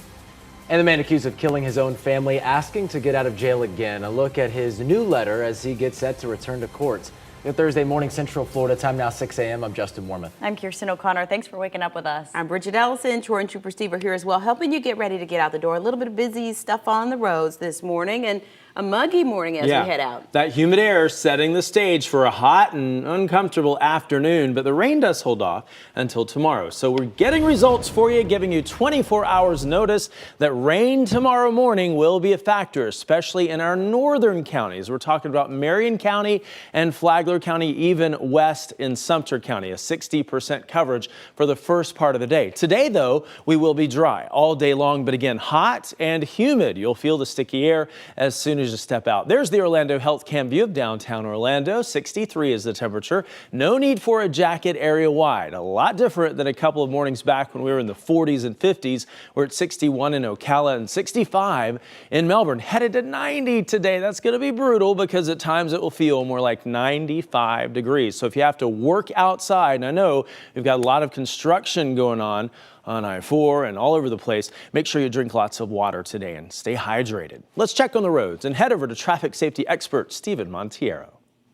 And the man accused of killing his own family asking to get out of jail again. A look at his new letter as he gets set to return to court. Good Thursday morning, Central Florida time now 6 a.m. I'm Justin Wormuth. I'm Kirsten O'Connor. Thanks for waking up with us. I'm Bridget Ellison. Troy and Trooper Steve are here as well, helping you get ready to get out the door. A little bit of busy stuff on the roads this morning and a muggy morning as we head out. That humid air setting the stage for a hot and uncomfortable afternoon, but the rain does hold off until tomorrow. So we're getting results for you, giving you 24 hours notice that rain tomorrow morning will be a factor, especially in our northern counties. We're talking about Marion County and Flagler County, even west in Sumter County, a 60% coverage for the first part of the day. Today, though, we will be dry all day long, but again, hot and humid. You'll feel the sticky air as soon as you step out. There's the Orlando Health Cam view of downtown Orlando. 63 is the temperature. No need for a jacket area-wide. A lot different than a couple of mornings back when we were in the 40s and 50s. We're at 61 in Ocala and 65 in Melbourne. Headed to 90 today. That's going to be brutal because at times it will feel more like 95 degrees. So if you have to work outside, and I know we've got a lot of construction going on I-4 and all over the place, make sure you drink lots of water today and stay hydrated. Let's check on the roads and head over to traffic safety expert Stephen Montiero.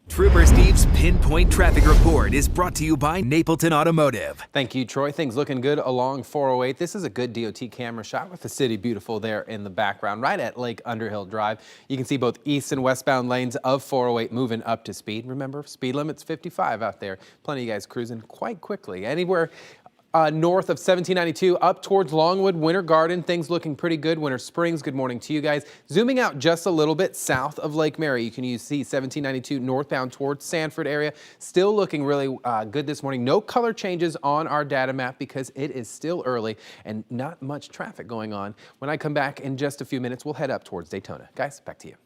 Trooper Steve's Pinpoint Traffic Report is brought to you by Napleton Automotive. Thank you, Troy. Things looking good along 408. This is a good DOT camera shot with the city beautiful there in the background, right at Lake Underhill Drive. You can see both east and westbound lanes of 408 moving up to speed. Remember, speed limit's 55 out there. Plenty of you guys cruising quite quickly. Anywhere north of 1792 up towards Longwood, Winter Garden, things looking pretty good. Winter Springs, good morning to you guys. Zooming out just a little bit south of Lake Mary, you can see 1792 northbound towards Sanford area. Still looking really good this morning. No color changes on our data map because it is still early and not much traffic going on. When I come back in just a few minutes, we'll head up towards Daytona. Guys, back to you.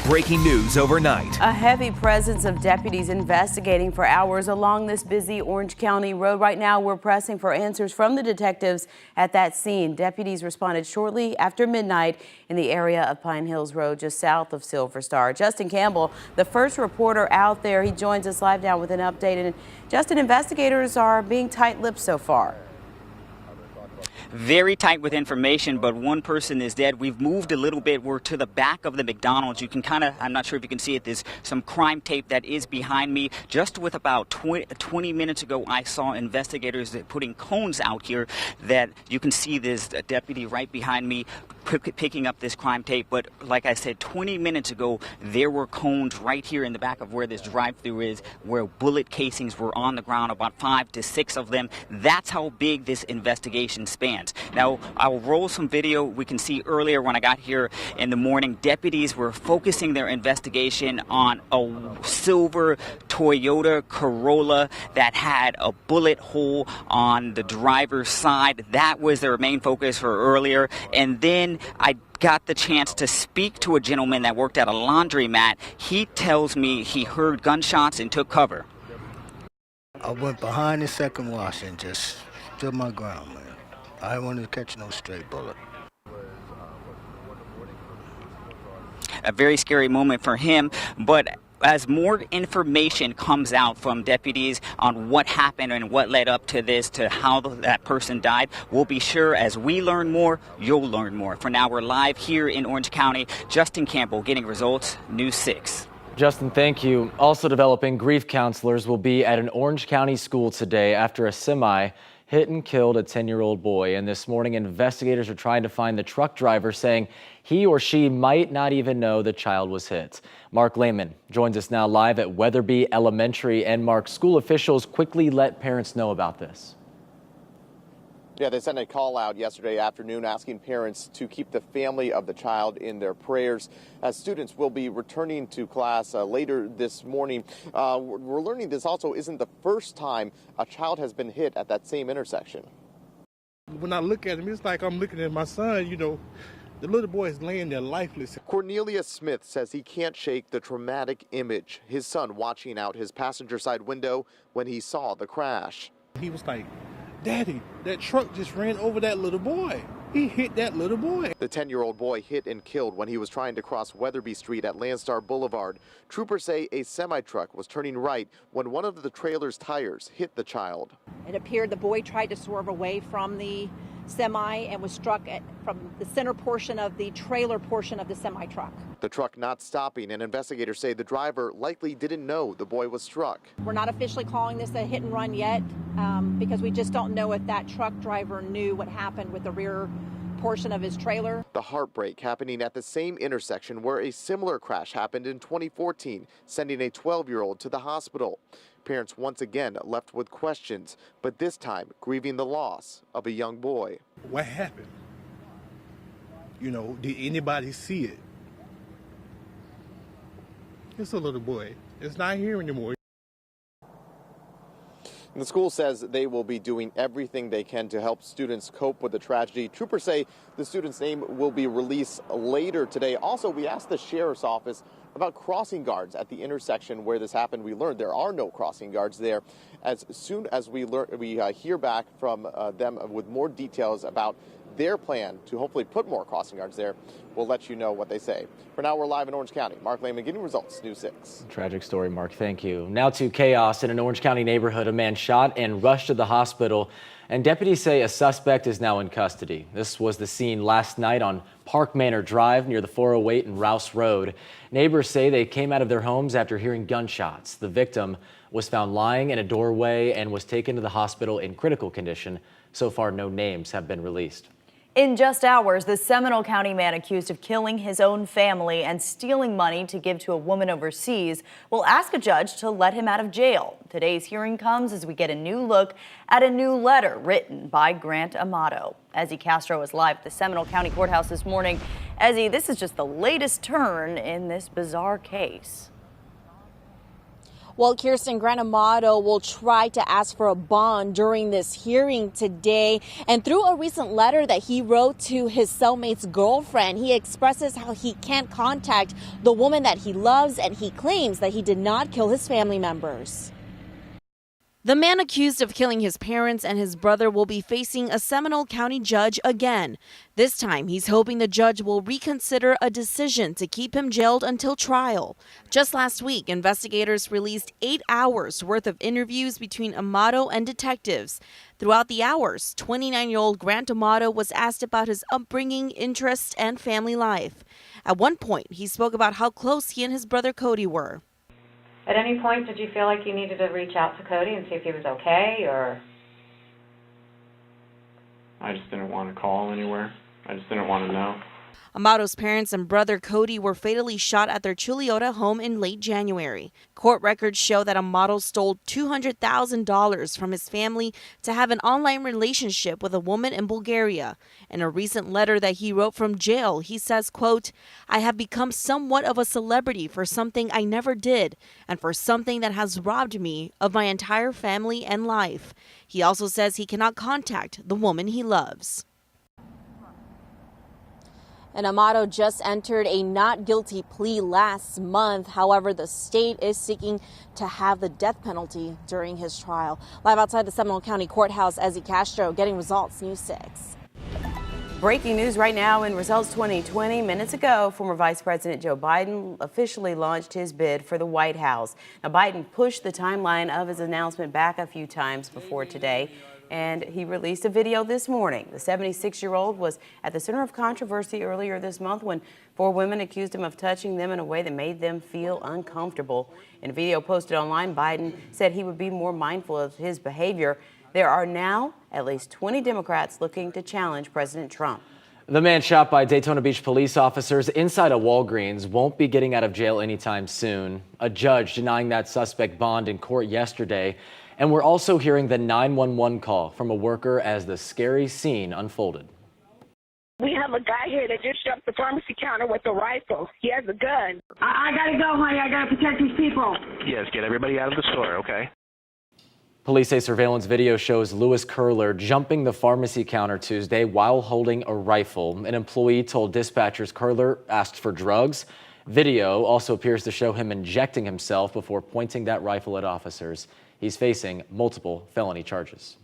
Breaking news overnight. A heavy presence of deputies investigating for hours along this busy Orange County road. Right now, we're pressing for answers from the detectives at that scene. Deputies responded shortly after midnight in the area of Pine Hills Road, just south of Silver Star. Justin Campbell, the first reporter out there, he joins us live now with an update. And Justin, investigators are being tight-lipped so far. very tight with information, but one person is dead. We've moved a little bit. We're to the back of the McDonald's. You can kind of, I'm not sure if you can see it, there's some crime tape that is behind me. Just with about 20 minutes ago, I saw investigators putting cones out here that you can see this deputy right behind me picking up this crime tape. But like I said, 20 minutes ago, there were cones right here in the back of where this drive-thru is, where bullet casings were on the ground, about 5 to 6 of them. That's how big this investigation spans. Now, I'll roll some video. We can see earlier when I got here in the morning, deputies were focusing their investigation on a silver Toyota Corolla that had a bullet hole on the driver's side. That was their main focus for earlier. And then I got the chance to speak to a gentleman that worked at a laundromat. He tells me he heard gunshots and took cover. I went behind the second wash and just stood my ground, man. I didn't want to catch no stray bullet. A very scary moment for him, but as more information comes out from deputies on what happened and what led up to this, to how that person died, we'll be sure as we learn more, you'll learn more. For now, we're live here in Orange County. Justin Campbell getting results, News 6. Justin, thank you. Also developing, grief counselors will be at an Orange County school today after a semi hit and killed a 10-year-old boy. And this morning, investigators are trying to find the truck driver, saying he or she might not even know the child was hit. Mark Lehman joins us now live at Weatherby Elementary. And Mark, school officials quickly let parents know about this. Yeah, they sent a call out yesterday afternoon asking parents to keep the family of the child in their prayers, as students will be returning to class later this morning. We're learning this also isn't the first time a child has been hit at that same intersection. When I look at him, it's like I'm looking at my son, you know. The little boy is laying there lifeless. Cornelius Smith says he can't shake the traumatic image, his son watching out his passenger side window when he saw the crash. He was like, "Daddy, that truck just ran over that little boy. He hit that little boy." The 10-year-old boy hit and killed when he was trying to cross Weatherby Street at Landstar Boulevard. Troopers say a semi-truck was turning right when one of the trailer's tires hit the child. It appeared the boy tried to swerve away from the semi and was struck from the center portion of the trailer portion of the semi-truck. The truck not stopping, and investigators say the driver likely didn't know the boy was struck. We're not officially calling this a hit and run yet because we just don't know if that truck driver knew what happened with the rear portion of his trailer. The heartbreak happening at the same intersection where a similar crash happened in 2014, sending a 12-year-old to the hospital. Parents once again left with questions, but this time grieving the loss of a young boy. What happened? You know, did anybody see it? It's a little boy. It's not here anymore. And the school says they will be doing everything they can to help students cope with the tragedy. Troopers say the student's name will be released later today. Also, we asked the sheriff's office about crossing guards at the intersection where this happened. We learned there are no crossing guards there. As soon as we hear back from them with more details about their plan to hopefully put more crossing guards there, we'll let you know what they say. For now, we're live in Orange County. Mark Lehman getting results, News 6. Tragic story, Mark. Thank you. Now to chaos in an Orange County neighborhood. A man shot and rushed to the hospital, and deputies say a suspect is now in custody. This was the scene last night on Park Manor Drive near the 408 and Rouse Road. Neighbors say they came out of their homes after hearing gunshots. The victim was found lying in a doorway and was taken to the hospital in critical condition. So far, no names have been released. In just hours, the Seminole County man accused of killing his own family and stealing money to give to a woman overseas will ask a judge to let him out of jail. Today's hearing comes as we get a new look at a new letter written by Grant Amato. Ezzy Castro is live at the Seminole County Courthouse this morning. Ezzy, this is just the latest turn in this bizarre case. Well, Kirsten, Grant Amato will try to ask for a bond during this hearing today. And through a recent letter that he wrote to his cellmate's girlfriend, he expresses how he can't contact the woman that he loves, and he claims that he did not kill his family members. The man accused of killing his parents and his brother will be facing a Seminole County judge again. This time, he's hoping the judge will reconsider a decision to keep him jailed until trial. Just last week, investigators released 8 hours worth of interviews between Amato and detectives. Throughout the hours, 29-year-old Grant Amato was asked about his upbringing, interests, and family life. At one point, he spoke about how close he and his brother Cody were. At any point, did you feel like you needed to reach out to Cody and see if he was okay, or? I just didn't want to call anywhere. I just didn't want to know. Amato's parents and brother Cody were fatally shot at their Chuliota home in late January. Court records show that Amato stole $200,000 from his family to have an online relationship with a woman in Bulgaria. In a recent letter that he wrote from jail, he says, quote, "I have become somewhat of a celebrity for something I never did and for something that has robbed me of my entire family and life." He also says he cannot contact the woman he loves. And Amato just entered a not guilty plea last month. However, the state is seeking to have the death penalty during his trial. Live outside the Seminole County Courthouse, Ezzy Castro, Getting Results, News 6. Breaking news right now in Results 2020. Minutes ago, former Vice President Joe Biden officially launched his bid for the White House. Now, Biden pushed the timeline of his announcement back a few times before today, and he released a video this morning. The 76-year-old was at the center of controversy earlier this month when 4 women accused him of touching them in a way that made them feel uncomfortable. In a video posted online, Biden said he would be more mindful of his behavior. There are now at least 20 Democrats looking to challenge President Trump. The man shot by Daytona Beach police officers inside a Walgreens won't be getting out of jail anytime soon. A judge denying that suspect bond in court yesterday. And we're also hearing the 911 call from a worker as the scary scene unfolded. We have a guy here that just shut the pharmacy counter with a rifle. He has a gun. I gotta go, honey. I gotta protect these people. Yes, get everybody out of the store, okay? Police say surveillance video shows Lewis Curler jumping the pharmacy counter Tuesday while holding a rifle. An employee told dispatchers Curler asked for drugs. Video also appears to show him injecting himself before pointing that rifle at officers. He's facing multiple felony charges.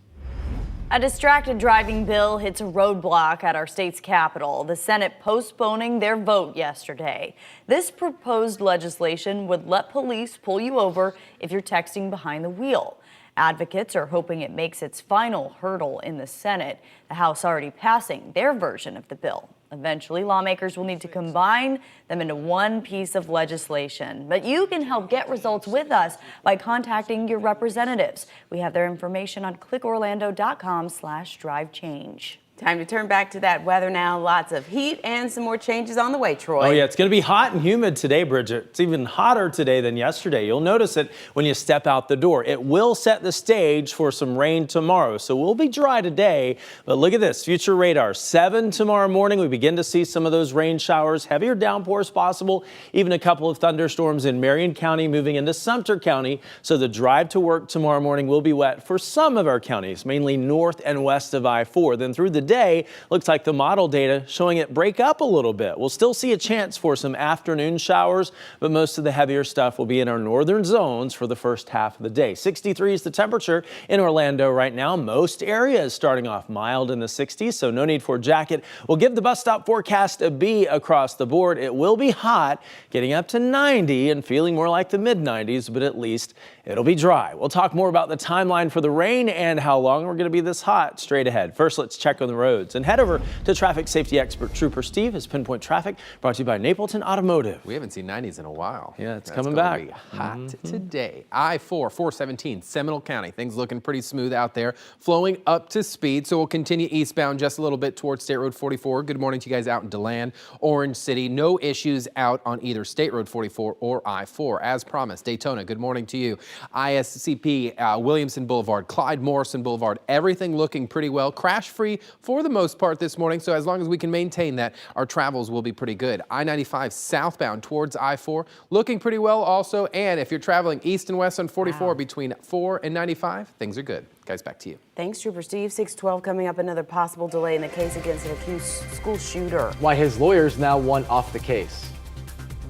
A distracted driving bill hits a roadblock at our state's capital. The Senate postponing their vote yesterday. This proposed legislation would let police pull you over if you're texting behind the wheel. Advocates are hoping it makes its final hurdle in the Senate, the House already passing their version of the bill. Eventually, lawmakers will need to combine them into one piece of legislation. But you can help get results with us by contacting your representatives. We have their information on clickorlando.com/drivechange. Time to turn back to that weather now. Lots of heat and some more changes on the way, Troy. Oh, yeah, it's going to be hot and humid today, Bridget. It's even hotter today than yesterday. You'll notice it when you step out the door. It will set the stage for some rain tomorrow, so we'll be dry today. But look at this, future radar. 7 tomorrow morning, we begin to see some of those rain showers, heavier downpours possible, even a couple of thunderstorms in Marion County moving into Sumter County. So the drive to work tomorrow morning will be wet for some of our counties, mainly north and west of I-4. Then through the day, looks like the model data showing it break up a little bit. We'll still see a chance for some afternoon showers, but most of the heavier stuff will be in our northern zones for the first half of the day. 63 is the temperature in Orlando right now. Most areas starting off mild in the 60s, so no need for a jacket. We'll give the bus stop forecast a B across the board. It will be hot, getting up to 90 and feeling more like the mid-90s, but at least it'll be dry. We'll talk more about the timeline for the rain and how long we're going to be this hot straight ahead. First, let's check on the roads and head over to traffic safety expert Trooper Steve. His Pinpoint Traffic brought to you by Napleton Automotive. We haven't seen 90s in a while. Yeah, it's coming back. Be hot today. I-4, 417, Seminole County. Things looking pretty smooth out there. Flowing up to speed, so we'll continue eastbound just a little bit towards State Road 44. Good morning to you guys out in DeLand, Orange City. No issues out on either State Road 44 or I-4. As promised, Daytona, good morning to you. ISCP, Williamson Boulevard, Clyde Morrison Boulevard, everything looking pretty well. Crash-free for the most part this morning, so as long as we can maintain that, our travels will be pretty good. I-95 southbound towards I-4, looking pretty well also, and if you're traveling east and west on 44 between 4 and 95, things are good. Guys, back to you. Thanks, Trooper Steve. 6:12 coming up, another possible delay in the case against an accused school shooter. Why his lawyers now want off the case.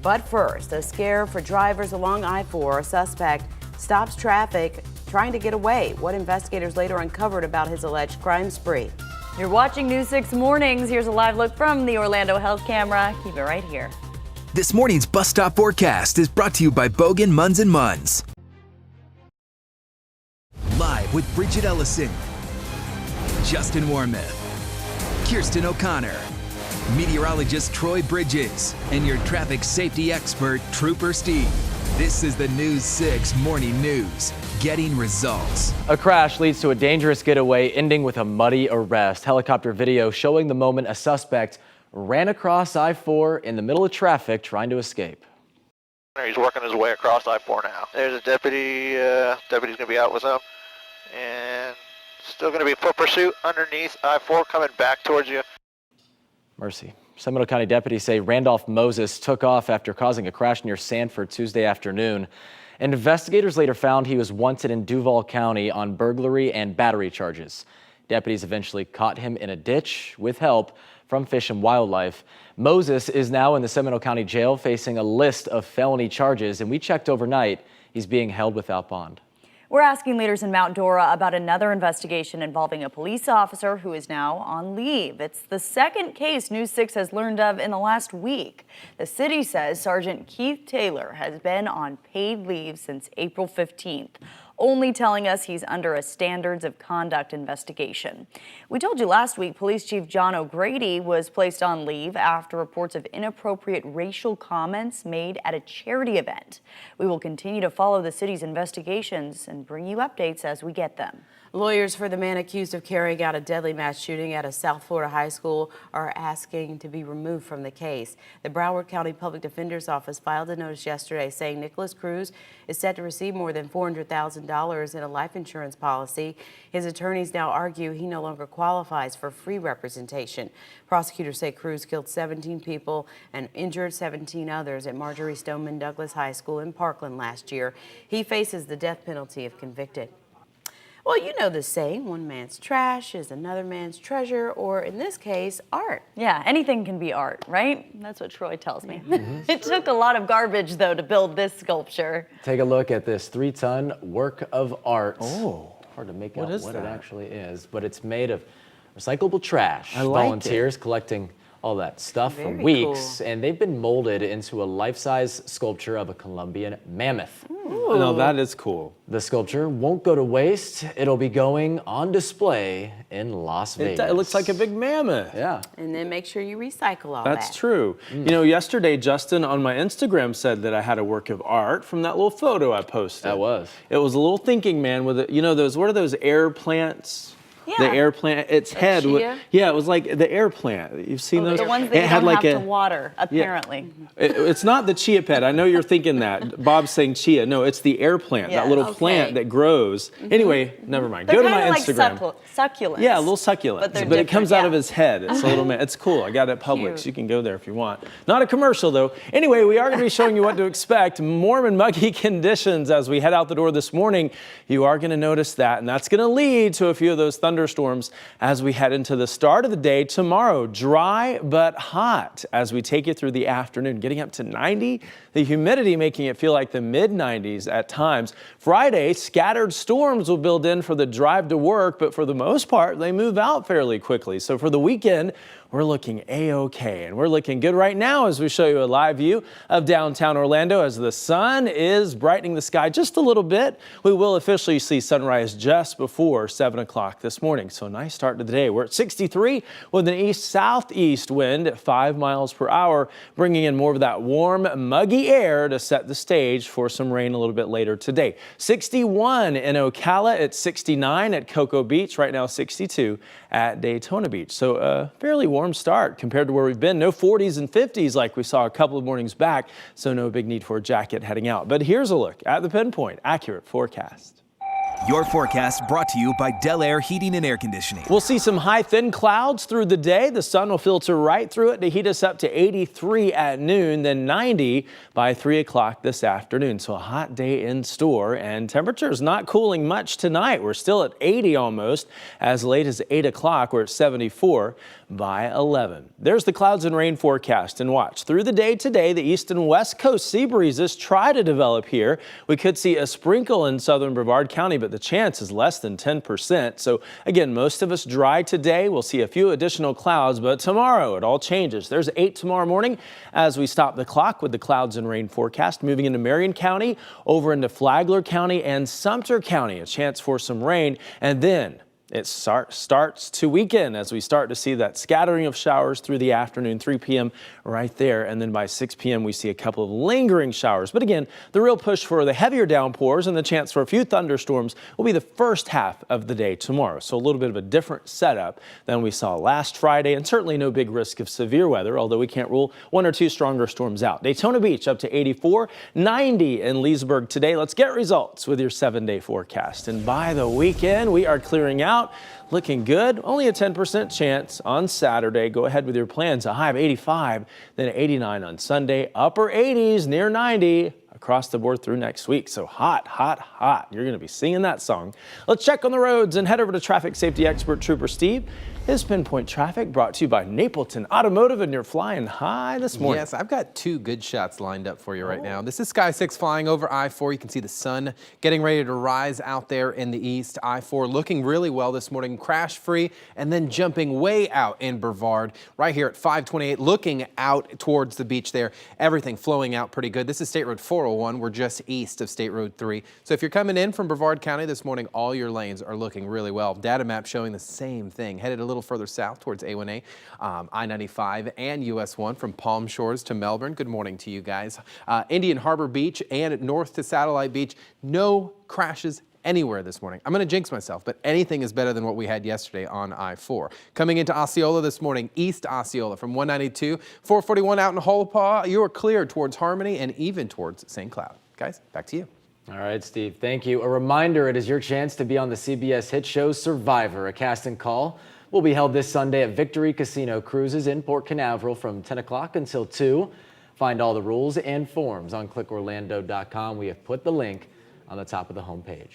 But first, a scare for drivers along I-4. A suspect stops traffic trying to get away. What investigators later uncovered about his alleged crime spree. You're watching News 6 Mornings. Here's a live look from the Orlando Health Camera. Keep it right here. This morning's bus stop forecast is brought to you by Bogan Munz & Munz. Live with Bridget Ellison, Justin Warmouth, Kirsten O'Connor, meteorologist Troy Bridges, and your traffic safety expert, Trooper Steve. This is the News 6 Morning News. Getting results. A crash leads to a dangerous getaway, ending with a muddy arrest. Helicopter video showing the moment a suspect ran across I-4 in the middle of traffic trying to escape. He's working his way across I-4 now. There's a deputy. Deputy's going to be out with him. And still going to be foot pursuit underneath I-4 coming back towards you. Mercy. Seminole County deputies say Randolph Moses took off after causing a crash near Sanford Tuesday afternoon. Investigators later found he was wanted in Duval County on burglary and battery charges. Deputies eventually caught him in a ditch with help from Fish and Wildlife. Moses is now in the Seminole County Jail facing a list of felony charges, and we checked overnight. He's being held without bond. We're asking leaders in Mount Dora about another investigation involving a police officer who is now on leave. It's the second case News 6 has learned of in the last week. The city says Sergeant Keith Taylor has been on paid leave since April 15th, only telling us he's under a standards of conduct investigation. We told you last week Police Chief John O'Grady was placed on leave after reports of inappropriate racial comments made at a charity event. We will continue to follow the city's investigations and bring you updates as we get them. Lawyers for the man accused of carrying out a deadly mass shooting at a South Florida high school are asking to be removed from the case. The Broward County Public Defender's Office filed a notice yesterday saying Nicholas Cruz is set to receive more than $400,000 in a life insurance policy. His attorneys now argue he no longer qualifies for free representation. Prosecutors say Cruz killed 17 people and injured 17 others at Marjorie Stoneman Douglas High School in Parkland last year. He faces the death penalty if convicted. Well, you know the saying, one man's trash is another man's treasure, or in this case, art. Yeah, anything can be art, right? That's what Troy tells me. It took a lot of garbage, though, to build this sculpture. Take a look at this 3-ton work of art. Oh, hard to make what out is what that? it actually is, but it's made of recyclable trash. I like Volunteers collecting all that stuff for Very weeks, cool. and they've been molded into a life-size sculpture of a Colombian mammoth. Ooh. Now that is cool. The sculpture won't go to waste. It'll be going on display in Las Vegas. It looks like a big mammoth. Yeah. And then make sure you recycle all that. That's true. You know, yesterday Justin on my Instagram said that I had a work of art from that little photo I posted. That was. It was a little thinking man with you know those, what are those air plants? Yeah. The air plant, its head. chia? Yeah, it was like the air plant. You've seen those? The ones that It you had don't like have a- to water, apparently. It's not the chia pet. I know you're thinking that. Bob's saying chia. No, it's the air plant, Yeah. that little Okay. plant that grows. Anyway, never mind. They're Go to kind my of Instagram. like succulents. Yeah, little succulents, But they're but it comes different, out of yeah. his head. It's a little man. It's cool. I got it at Publix. Cute. You can go there if you want. Not a commercial though. Anyway, we are going to be showing you what to expect. Warm and muggy conditions as we head out the door this morning. You are going to notice that, and that's going to lead to a few of those thunderstorms as we head into the start of the day tomorrow. Dry but hot as we take you through the afternoon, getting up to 90. The humidity making it feel like the mid-90s at times. Friday, scattered storms will build in for the drive to work, but for the most part, they move out fairly quickly. So for the weekend, we're looking A-OK, and we're looking good right now as we show you a live view of downtown Orlando as the sun is brightening the sky just a little bit. We will officially see sunrise just before 7 o'clock this morning. So a nice start to the day. We're at 63 with an east-southeast wind at 5 miles per hour, bringing in more of that warm, muggy air to set the stage for some rain a little bit later today. 61 in Ocala, at 69 at Cocoa Beach, right now 62 at Daytona Beach. So a fairly warm start compared to where we've been. No 40s and 50s like we saw a couple of mornings back, so no big need for a jacket heading out. But here's a look at the pinpoint accurate forecast. Your forecast brought to you by Del Air Heating and Air Conditioning. We'll see some high, thin clouds through the day. The sun will filter right through it to heat us up to 83 at noon, then 90 by 3 o'clock this afternoon. So a hot day in store, and temperatures not cooling much tonight. We're still at 80 almost. As late as 8 o'clock, we're at 74 by 11. There's the clouds and rain forecast, and watch. Through the day today, the east and west coast sea breezes try to develop here. We could see a sprinkle in southern Brevard County, but but the chance is less than 10%. So again, most of us dry today. We'll see a few additional clouds, but tomorrow it all changes. There's 8 tomorrow morning as we stop the clock with the clouds and rain forecast moving into Marion County, over into Flagler County and Sumter County. A chance for some rain, and then it starts to weaken as we start to see that scattering of showers through the afternoon, 3 p.m. right there. And then by 6 p.m. we see a couple of lingering showers. But again, the real push for the heavier downpours and the chance for a few thunderstorms will be the first half of the day tomorrow. So a little bit of a different setup than we saw last Friday, and certainly no big risk of severe weather, although we can't rule 1 or 2 stronger storms out. Daytona Beach up to 84, 90 in Leesburg today. Let's get results with your 7-day forecast. And by the weekend, we are clearing out. Looking good. Only a 10% chance on Saturday. Go ahead with your plans. A high of 85, then 89 on Sunday. Upper 80s, near 90 across the board through next week. So hot, hot, hot. You're going to be singing that song. Let's check on the roads and head over to traffic safety expert Trooper Steve. His Pinpoint Traffic brought to you by Napleton Automotive, and you're flying high this morning. Yes, I've got 2 good shots lined up for you right now. This is Sky 6 flying over I-4. You can see the sun getting ready to rise out there in the east. I-4 looking really well this morning, crash free, and then jumping way out in Brevard right here at 528, looking out towards the beach there. Everything flowing out pretty good. This is State Road 401. We're just east of State Road 3. So if you're coming in from Brevard County this morning, all your lanes are looking really well. Data map showing the same thing. Headed a little further south towards A1A, I-95 and US 1 from Palm Shores to Melbourne. Good morning to you guys. Indian Harbor Beach and north to Satellite Beach. No crashes anywhere this morning. I'm going to jinx myself, but anything is better than what we had yesterday on I-4. Coming into Osceola this morning, east Osceola from 192, 441 out in Holopaw. You are clear towards Harmony and even towards St. Cloud. Guys, back to you. All right, Steve, thank you. A reminder, it is your chance to be on the CBS hit show Survivor. A casting call will be held this Sunday at Victory Casino Cruises in Port Canaveral from 10 o'clock until 2. Find all the rules and forms on clickorlando.com. We have put the link on the top of the homepage.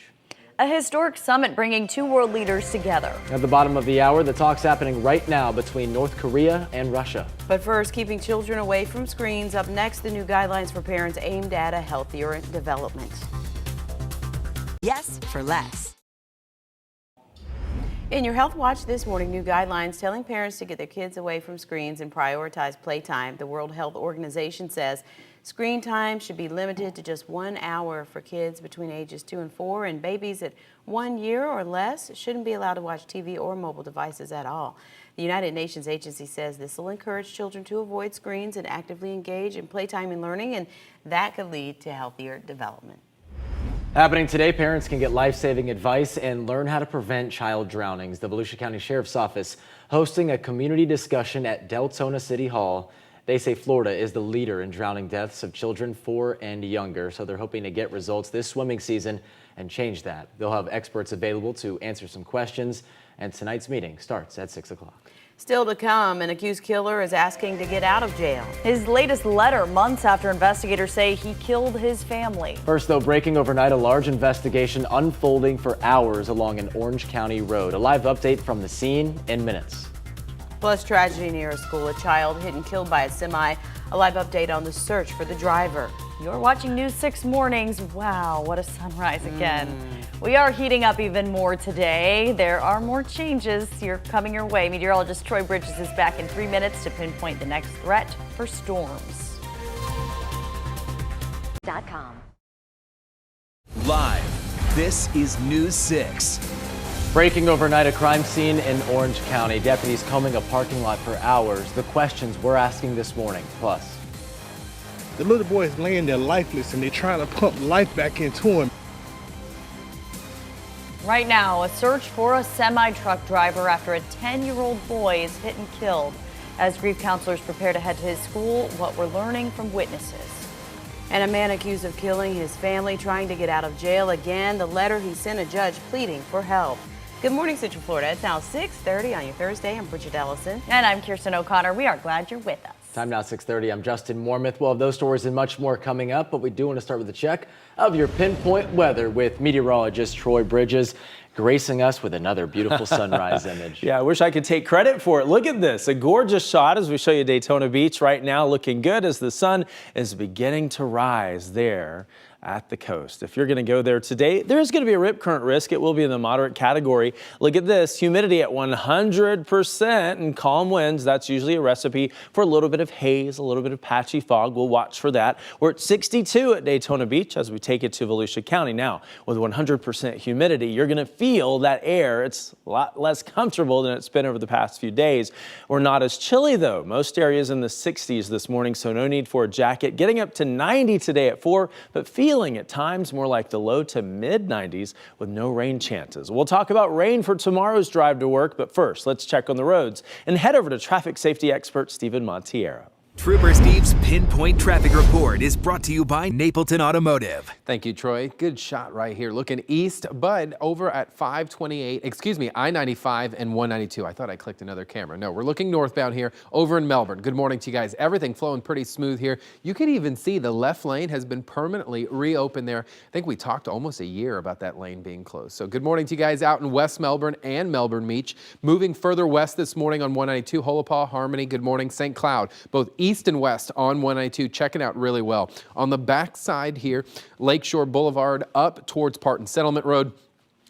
A historic summit bringing 2 world leaders together. At the bottom of the hour, the talk's happening right now between North Korea and Russia. But first, keeping children away from screens. Up next, the new guidelines for parents aimed at a healthier development. Yes for less. In your Health Watch this morning, new guidelines telling parents to get their kids away from screens and prioritize playtime. The World Health Organization says screen time should be limited to just 1 hour for kids between ages 2 and 4, and babies at 1 year or less shouldn't be allowed to watch TV or mobile devices at all. The United Nations agency says this will encourage children to avoid screens and actively engage in playtime and learning, and that could lead to healthier development. Happening today, parents can get life-saving advice and learn how to prevent child drownings. The Volusia County Sheriff's Office hosting a community discussion at Deltona City Hall. They say Florida is the leader in drowning deaths of children 4 and younger, so they're hoping to get results this swimming season and change that. They'll have experts available to answer some questions, and tonight's meeting starts at 6 o'clock. Still to come, an accused killer is asking to get out of jail. His latest letter, months after investigators say he killed his family. First, though, breaking overnight, a large investigation unfolding for hours along an Orange County road. A live update from the scene in minutes. Plus, tragedy near a school, a child hit and killed by a semi. A live update on the search for the driver. You're watching News 6 Mornings. Wow, what a sunrise again. We are heating up even more today. There are more changes coming your way. Meteorologist Troy Bridges is back in 3 minutes to pinpoint the next threat for storms. Live, this is News 6. Breaking overnight, a crime scene in Orange County. Deputies combing a parking lot for hours. The questions we're asking this morning. Plus, the little boy is laying there lifeless, and they're trying to pump life back into him. Right now, a search for a semi-truck driver after a 10-year-old boy is hit and killed. As grief counselors prepare to head to his school, what we're learning from witnesses. And a man accused of killing his family trying to get out of jail again. The letter he sent a judge pleading for help. Good morning, Central Florida. It's now 6:30 on your Thursday. I'm Bridget Ellison. And I'm Kirsten O'Connor. We are glad you're with us. Time now 6:30. I'm Justin Mormith. We'll have those stories and much more coming up, but we do want to start with a check of your pinpoint weather with meteorologist Troy Bridges, gracing us with another beautiful sunrise image. Yeah, I wish I could take credit for it. Look at this, a gorgeous shot as we show you Daytona Beach right now, looking good as the sun is beginning to rise there at the coast. If you're going to go there today, there is going to be a rip current risk. It will be in the moderate category. Look at this, humidity at 100% and calm winds. That's usually a recipe for a little bit of haze, a little bit of patchy fog. We'll watch for that. We're at 62 at Daytona Beach as we take it to Volusia County. Now, with 100% humidity, you're going to feel that air. It's a lot less comfortable than it's been over the past few days. We're not as chilly, though. Most areas in the 60s this morning, so no need for a jacket. Getting up to 90 today at 4, but feeling at times more like the low to mid 90s with no rain chances. We'll talk about rain for tomorrow's drive to work, but first, let's check on the roads and head over to traffic safety expert Stephen Montiero. Trooper Steve's Pinpoint Traffic Report is brought to you by Napleton Automotive. Thank you, Troy. Good shot right here. Looking east, but over at I-95 and 192. I thought I clicked another camera. No, we're looking northbound here over in Melbourne. Good morning to you guys. Everything flowing pretty smooth here. You can even see the left lane has been permanently reopened there. I think we talked almost a year about that lane being closed. So good morning to you guys out in West Melbourne and Melbourne Beach. Moving further west this morning on 192, Holopaw, Harmony. Good morning, St. Cloud. Both east and west on 192, checking out really well. On the back side here, Lakeshore Boulevard up towards Parton Settlement Road,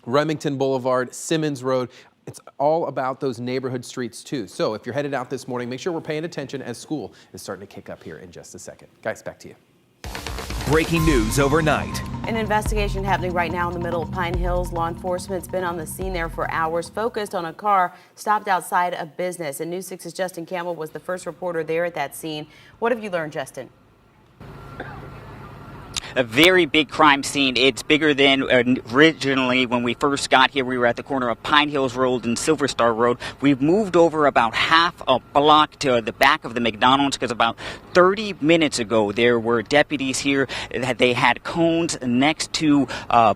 Remington Boulevard, Simmons Road. It's all about those neighborhood streets too. So if you're headed out this morning, make sure we're paying attention as school is starting to kick up here in just a second. Guys, back to you. Breaking news overnight. An investigation happening right now in the middle of Pine Hills. Law enforcement's been on the scene there for hours, focused on a car stopped outside a business. And News 6's Justin Campbell was the first reporter there at that scene. What have you learned, Justin? A very big crime scene. It's bigger than originally when we first got here. We were at the corner of Pine Hills Road and Silver Star Road. We've moved over about half a block to the back of the McDonald's because about 30 minutes ago there were deputies here that they had cones next to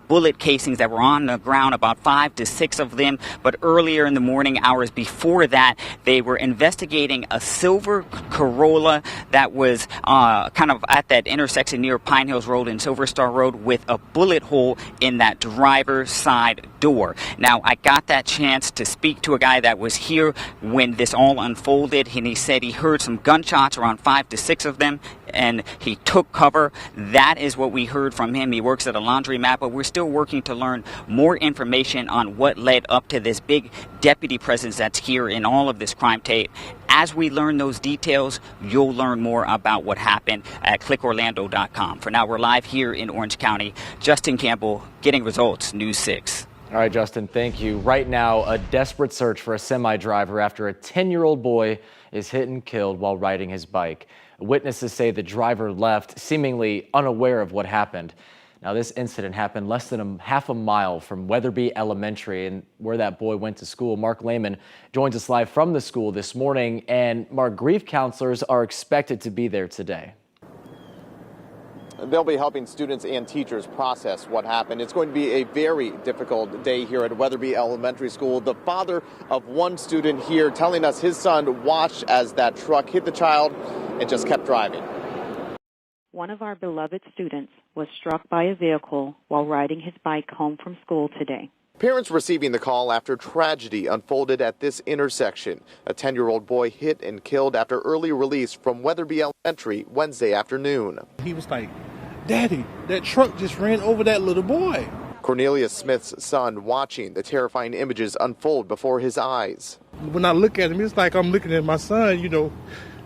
bullet casings that were on the ground, about 5 to 6 of them. But earlier in the morning hours before that, they were investigating a silver Corolla that was kind of at that intersection near Pine Hills Road and Silver Star Road with a bullet hole in that driver's side door. Now, I got that chance to speak to a guy that was here when this all unfolded, and he said he heard some gunshots, around 5 to 6 of them, and he took cover. That is what we heard from him. He works at a laundromat, but we're still working to learn more information on what led up to this big deputy presence that's here in all of this crime tape. As we learn those details, you'll learn more about what happened at clickorlando.com. For now, we're live here in Orange County. Justin Campbell, Getting Results, News 6. All right, Justin, thank you. Right now, a desperate search for a semi-driver after a 10-year-old boy is hit and killed while riding his bike. Witnesses say the driver left, seemingly unaware of what happened. Now, this incident happened less than half a mile from Weatherby Elementary and where that boy went to school. Mark Lehman joins us live from the school this morning. And Mark, grief counselors are expected to be there today. They'll be helping students and teachers process what happened. It's going to be a very difficult day here at Weatherby Elementary School. The father of one student here telling us his son watched as that truck hit the child and just kept driving. One of our beloved students was struck by a vehicle while riding his bike home from school today. Parents receiving the call after tragedy unfolded at this intersection. A 10-year-old boy hit and killed after early release from Weatherby Elementary Wednesday afternoon. He was like, "Daddy, that truck just ran over that little boy." Cornelius Smith's son watching the terrifying images unfold before his eyes. When I look at him, it's like I'm looking at my son, you know.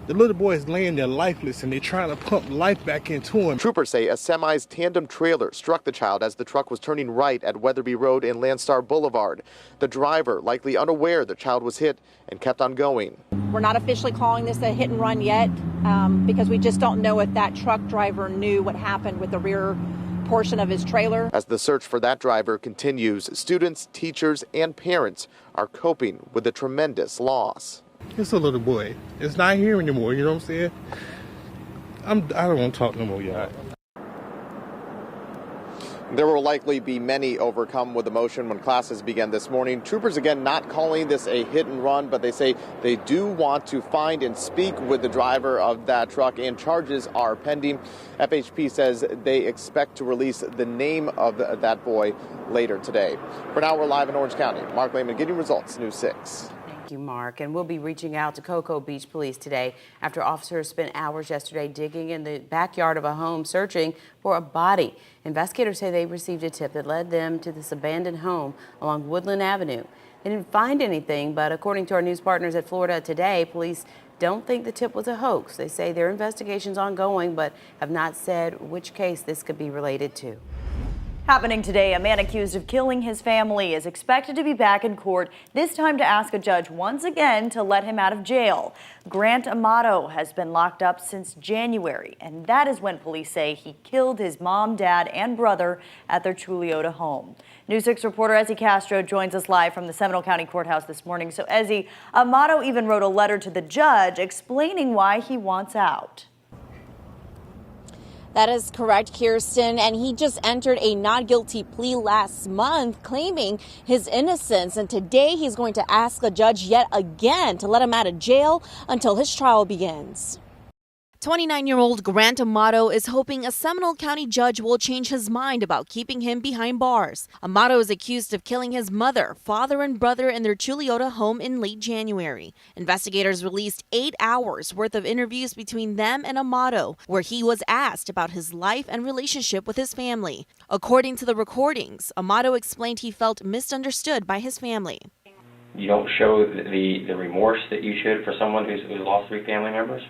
The little boy is laying there lifeless, and they're trying to pump life back into him. Troopers say a semi's tandem trailer struck the child as the truck was turning right at Weatherby Road and Landstar Boulevard. The driver, likely unaware the child was hit, and kept on going. We're not officially calling this a hit and run yet because we just don't know if that truck driver knew what happened with the rear portion of his trailer. As the search for that driver continues, students, teachers, and parents are coping with the tremendous loss. It's a little boy. It's not here anymore, you know what I'm saying? I don't want to talk no more, y'all. There will likely be many overcome with emotion when classes begin this morning. Troopers, again, not calling this a hit and run, but they say they do want to find and speak with the driver of that truck, and charges are pending. FHP says they expect to release the name of that boy later today. For now, we're live in Orange County. Mark Lehman, Getting Results, News 6. Thank you, Mark. And we'll be reaching out to Cocoa Beach Police today after officers spent hours yesterday digging in the backyard of a home searching for a body. Investigators say they received a tip that led them to this abandoned home along Woodland Avenue. They didn't find anything, but according to our news partners at Florida Today, police don't think the tip was a hoax. They say their investigation's ongoing, but have not said which case this could be related to. Happening today, a man accused of killing his family is expected to be back in court, this time to ask a judge once again to let him out of jail. Grant Amato has been locked up since January, and that is when police say he killed his mom, dad, and brother at their Chuliota home. News 6 reporter Ezzy Castro joins us live from the Seminole County Courthouse this morning. So, Ezzy, Amato even wrote a letter to the judge explaining why he wants out. That is correct, Kirsten, and he just entered a not guilty plea last month claiming his innocence, and today he's going to ask the judge yet again to let him out of jail until his trial begins. 29-year-old Grant Amato is hoping a Seminole County judge will change his mind about keeping him behind bars. Amato is accused of killing his mother, father, and brother in their Chuliota home in late January. Investigators released 8 hours worth of interviews between them and Amato, where he was asked about his life and relationship with his family. According to the recordings, Amato explained he felt misunderstood by his family. You don't show the remorse that you should for someone who's lost 3 family members?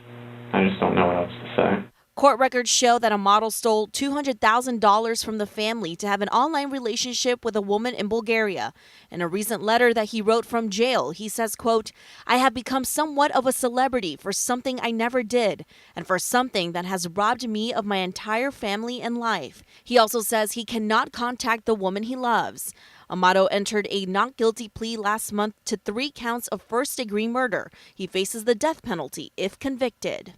I just don't know what else to say. Court records show that Amato stole $200,000 from the family to have an online relationship with a woman in Bulgaria. In a recent letter that he wrote from jail, he says, quote, "I have become somewhat of a celebrity for something I never did, and for something that has robbed me of my entire family and life." He also says he cannot contact the woman he loves. Amato entered a not guilty plea last month to 3 counts of first-degree murder. He faces the death penalty if convicted.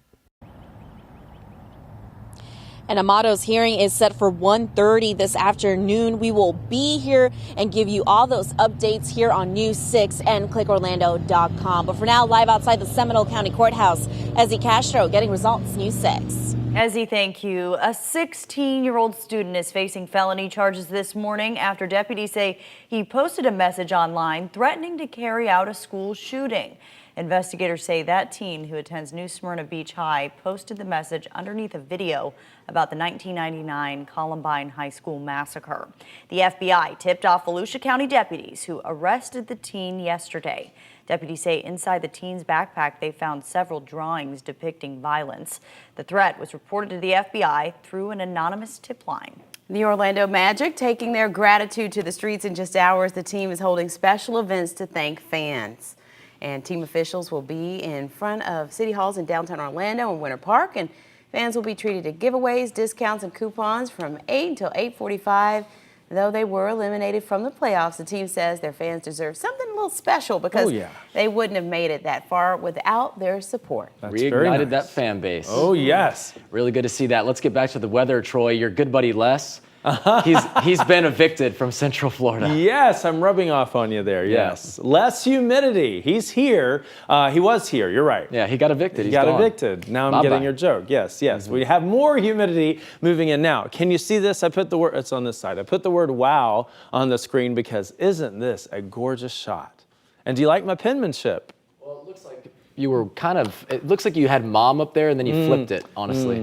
And Amato's hearing is set for 1:30 this afternoon. We will be here and give you all those updates here on News 6 and clickorlando.com. But for now, live outside the Seminole County Courthouse, Ezzy Castro getting results, News 6. Ezzy, thank you. A 16-year-old student is facing felony charges this morning after deputies say he posted a message online threatening to carry out a school shooting. Investigators say that teen, who attends New Smyrna Beach High, posted the message underneath a video about the 1999 Columbine High School massacre. The FBI tipped off Volusia County deputies who arrested the teen yesterday. Deputies say inside the teen's backpack they found several drawings depicting violence. The threat was reported to the FBI through an anonymous tip line. The Orlando Magic taking their gratitude to the streets in just hours. The team is holding special events to thank fans. And team officials will be in front of city halls in downtown Orlando and Winter Park, and fans will be treated to giveaways, discounts, and coupons from 8 until 8:45. Though they were eliminated from the playoffs, the team says their fans deserve something a little special because they wouldn't have made it that far without their support. That's reignited that fan base. Oh, yes. Really good to see that. Let's get back to the weather, Troy. Your good buddy Les. He's been evicted from Central Florida. Yes, I'm rubbing off on you there. Yes. Less humidity. He's here. He was here. You're right. Yeah, he got evicted. He got evicted. Now I'm getting your joke. Yes, yes. Mm-hmm. We have more humidity moving in now. Can you see this? I put the word, it's on this side. I put the word wow on the screen because isn't this a gorgeous shot? And do you like my penmanship? Well, it looks like you were it looks like you had mom up there and then you flipped it, honestly.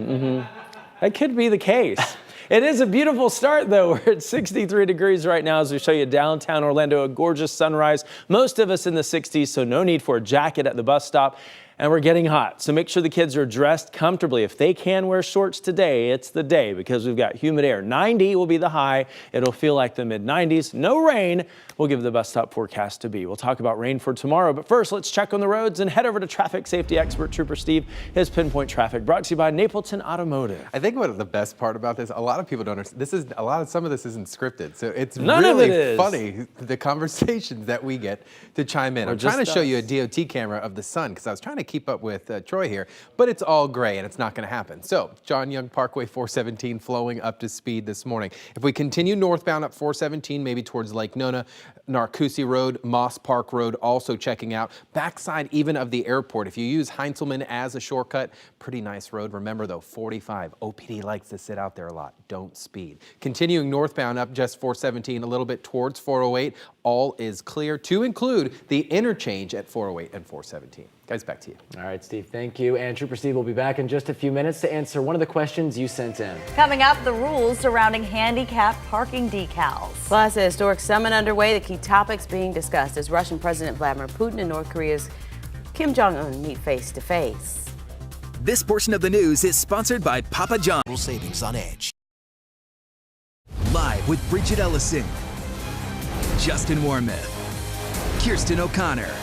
That could be the case. It is a beautiful start, though. We're at 63 degrees right now as we show you downtown Orlando, a gorgeous sunrise. Most of us in the 60s, so no need for a jacket at the bus stop. And we're getting hot, so make sure the kids are dressed comfortably. If they can wear shorts today, it's the day because we've got humid air. 90 will be the high. It'll feel like the mid-90s. No rain. We'll give the bus stop forecast to be. We'll talk about rain for tomorrow, but first let's check on the roads and head over to traffic safety expert Trooper Steve. His Pinpoint Traffic brought to you by Napleton Automotive. I think what the best part about this, a lot of people don't understand. Some of this isn't scripted, so it's None of it is. Funny the conversations that we get to chime in. I'm trying to show you a DOT camera of the sun because I was trying to keep up with Troy here, but it's all gray and it's not going to happen. So John Young Parkway 417 flowing up to speed this morning. If we continue northbound up 417, maybe towards Lake Nona, Narcoossee Road, Moss Park Road also checking out. Backside even of the airport. If you use Heinzelman as a shortcut, pretty nice road. Remember though, 45. OPD likes to sit out there a lot. Don't speed. Continuing northbound up just 417 a little bit towards 408. all is clear, to include the interchange at 408 and 417. Guys, back to you. All right, Steve, thank you. And Trooper Steve will be back in just a few minutes to answer one of the questions you sent in. Coming up, the rules surrounding handicap parking decals. Plus, a historic summit underway. The key topics being discussed as Russian President Vladimir Putin and North Korea's Kim Jong-un meet face to face. This portion of the news is sponsored by Papa John. Savings on Edge. Live with Bridget Ellison, Justin Warmouth, Kirsten O'Connor,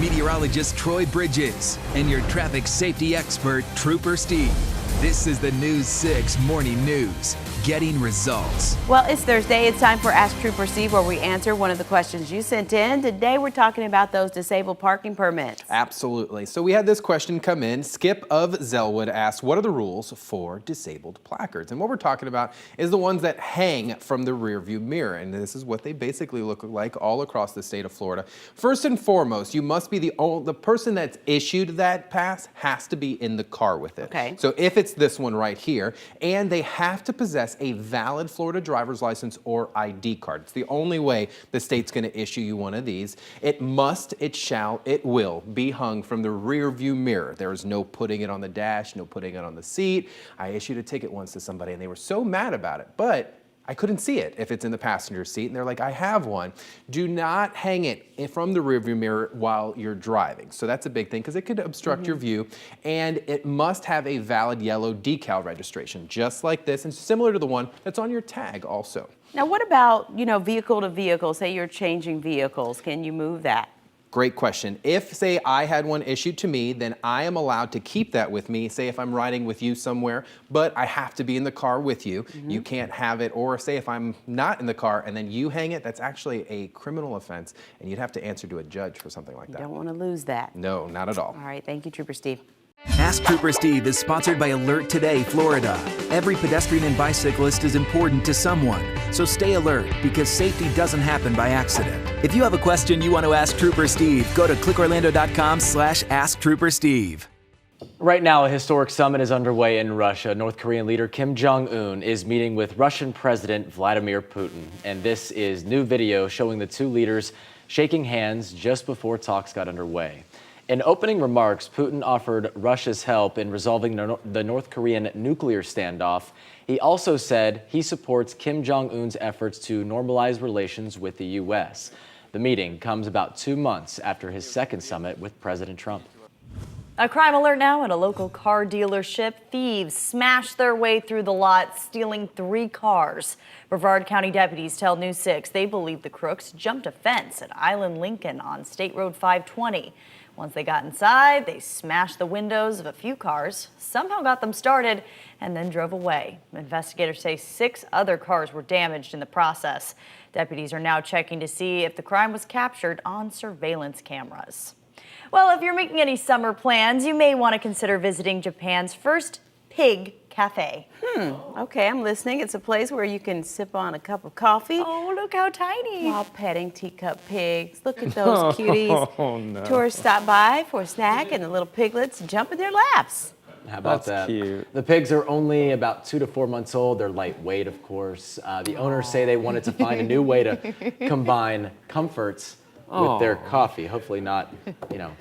meteorologist Troy Bridges, and your traffic safety expert, Trooper Steve. This is the News 6 Morning News. Getting results. Well, it's Thursday. It's time for Ask Trooper Steve, where we answer one of the questions you sent in. Today, we're talking about those disabled parking permits. Absolutely. So we had this question come in. Skip of Zellwood asked, what are the rules for disabled placards? And what we're talking about is the ones that hang from the rearview mirror. And this is what they basically look like all across the state of Florida. First and foremost, you must be the person that's issued that pass has to be in the car with it. Okay. So if it's this one right here, and they have to possess a valid Florida driver's license or ID card. It's the only way the state's going to issue you one of these. It must, it shall, it will be hung from the rear view mirror. There is no putting it on the dash, no putting it on the seat. I issued a ticket once to somebody and they were so mad about it, but I couldn't see it if it's in the passenger seat, and they're like, I have one. Do not hang it from the rearview mirror while you're driving. So that's a big thing because it could obstruct your view, and it must have a valid yellow decal registration, just like this, and similar to the one that's on your tag also. Now, what about, vehicle to vehicle? Say you're changing vehicles. Can you move that? Great question. If, say, I had one issued to me, then I am allowed to keep that with me, say if I'm riding with you somewhere, but I have to be in the car with you. You can't have it, or say if I'm not in the car and then you hang it, that's actually a criminal offense, and you'd have to answer to a judge for something like that. You don't want to lose that. No, not at all. All right, thank you, Trooper Steve. Ask Trooper Steve is sponsored by Alert Today, Florida. Every pedestrian and bicyclist is important to someone, so stay alert because safety doesn't happen by accident. If you have a question you want to ask Trooper Steve, go to clickorlando.com/asktroopersteve. Right now, a historic summit is underway in Russia. North Korean leader Kim Jong-un is meeting with Russian President Vladimir Putin. And this is new video showing the two leaders shaking hands just before talks got underway. In opening remarks, Putin offered Russia's help in resolving the North Korean nuclear standoff. He also said he supports Kim Jong-un's efforts to normalize relations with the U.S. The meeting comes about 2 months after his second summit with President Trump. A crime alert now at a local car dealership. Thieves smashed their way through the lot, stealing 3 cars. Brevard County deputies tell News 6 they believe the crooks jumped a fence at Island Lincoln on State Road 520. Once they got inside, they smashed the windows of a few cars, somehow got them started, and then drove away. Investigators say 6 other cars were damaged in the process. Deputies are now checking to see if the crime was captured on surveillance cameras. Well, if you're making any summer plans, you may want to consider visiting Japan's first pig cafe. Okay, I'm listening. It's a place where you can sip on a cup of coffee. Oh, look how tiny. While petting teacup pigs. Look at those cuties. Oh, no. Tourists stop by for a snack and the little piglets jump in their laps. How about That's that? cute. The pigs are only about 2 to 4 months old. They're lightweight, of course. The owners say they wanted to find a new way to combine comforts with their coffee. Hopefully not,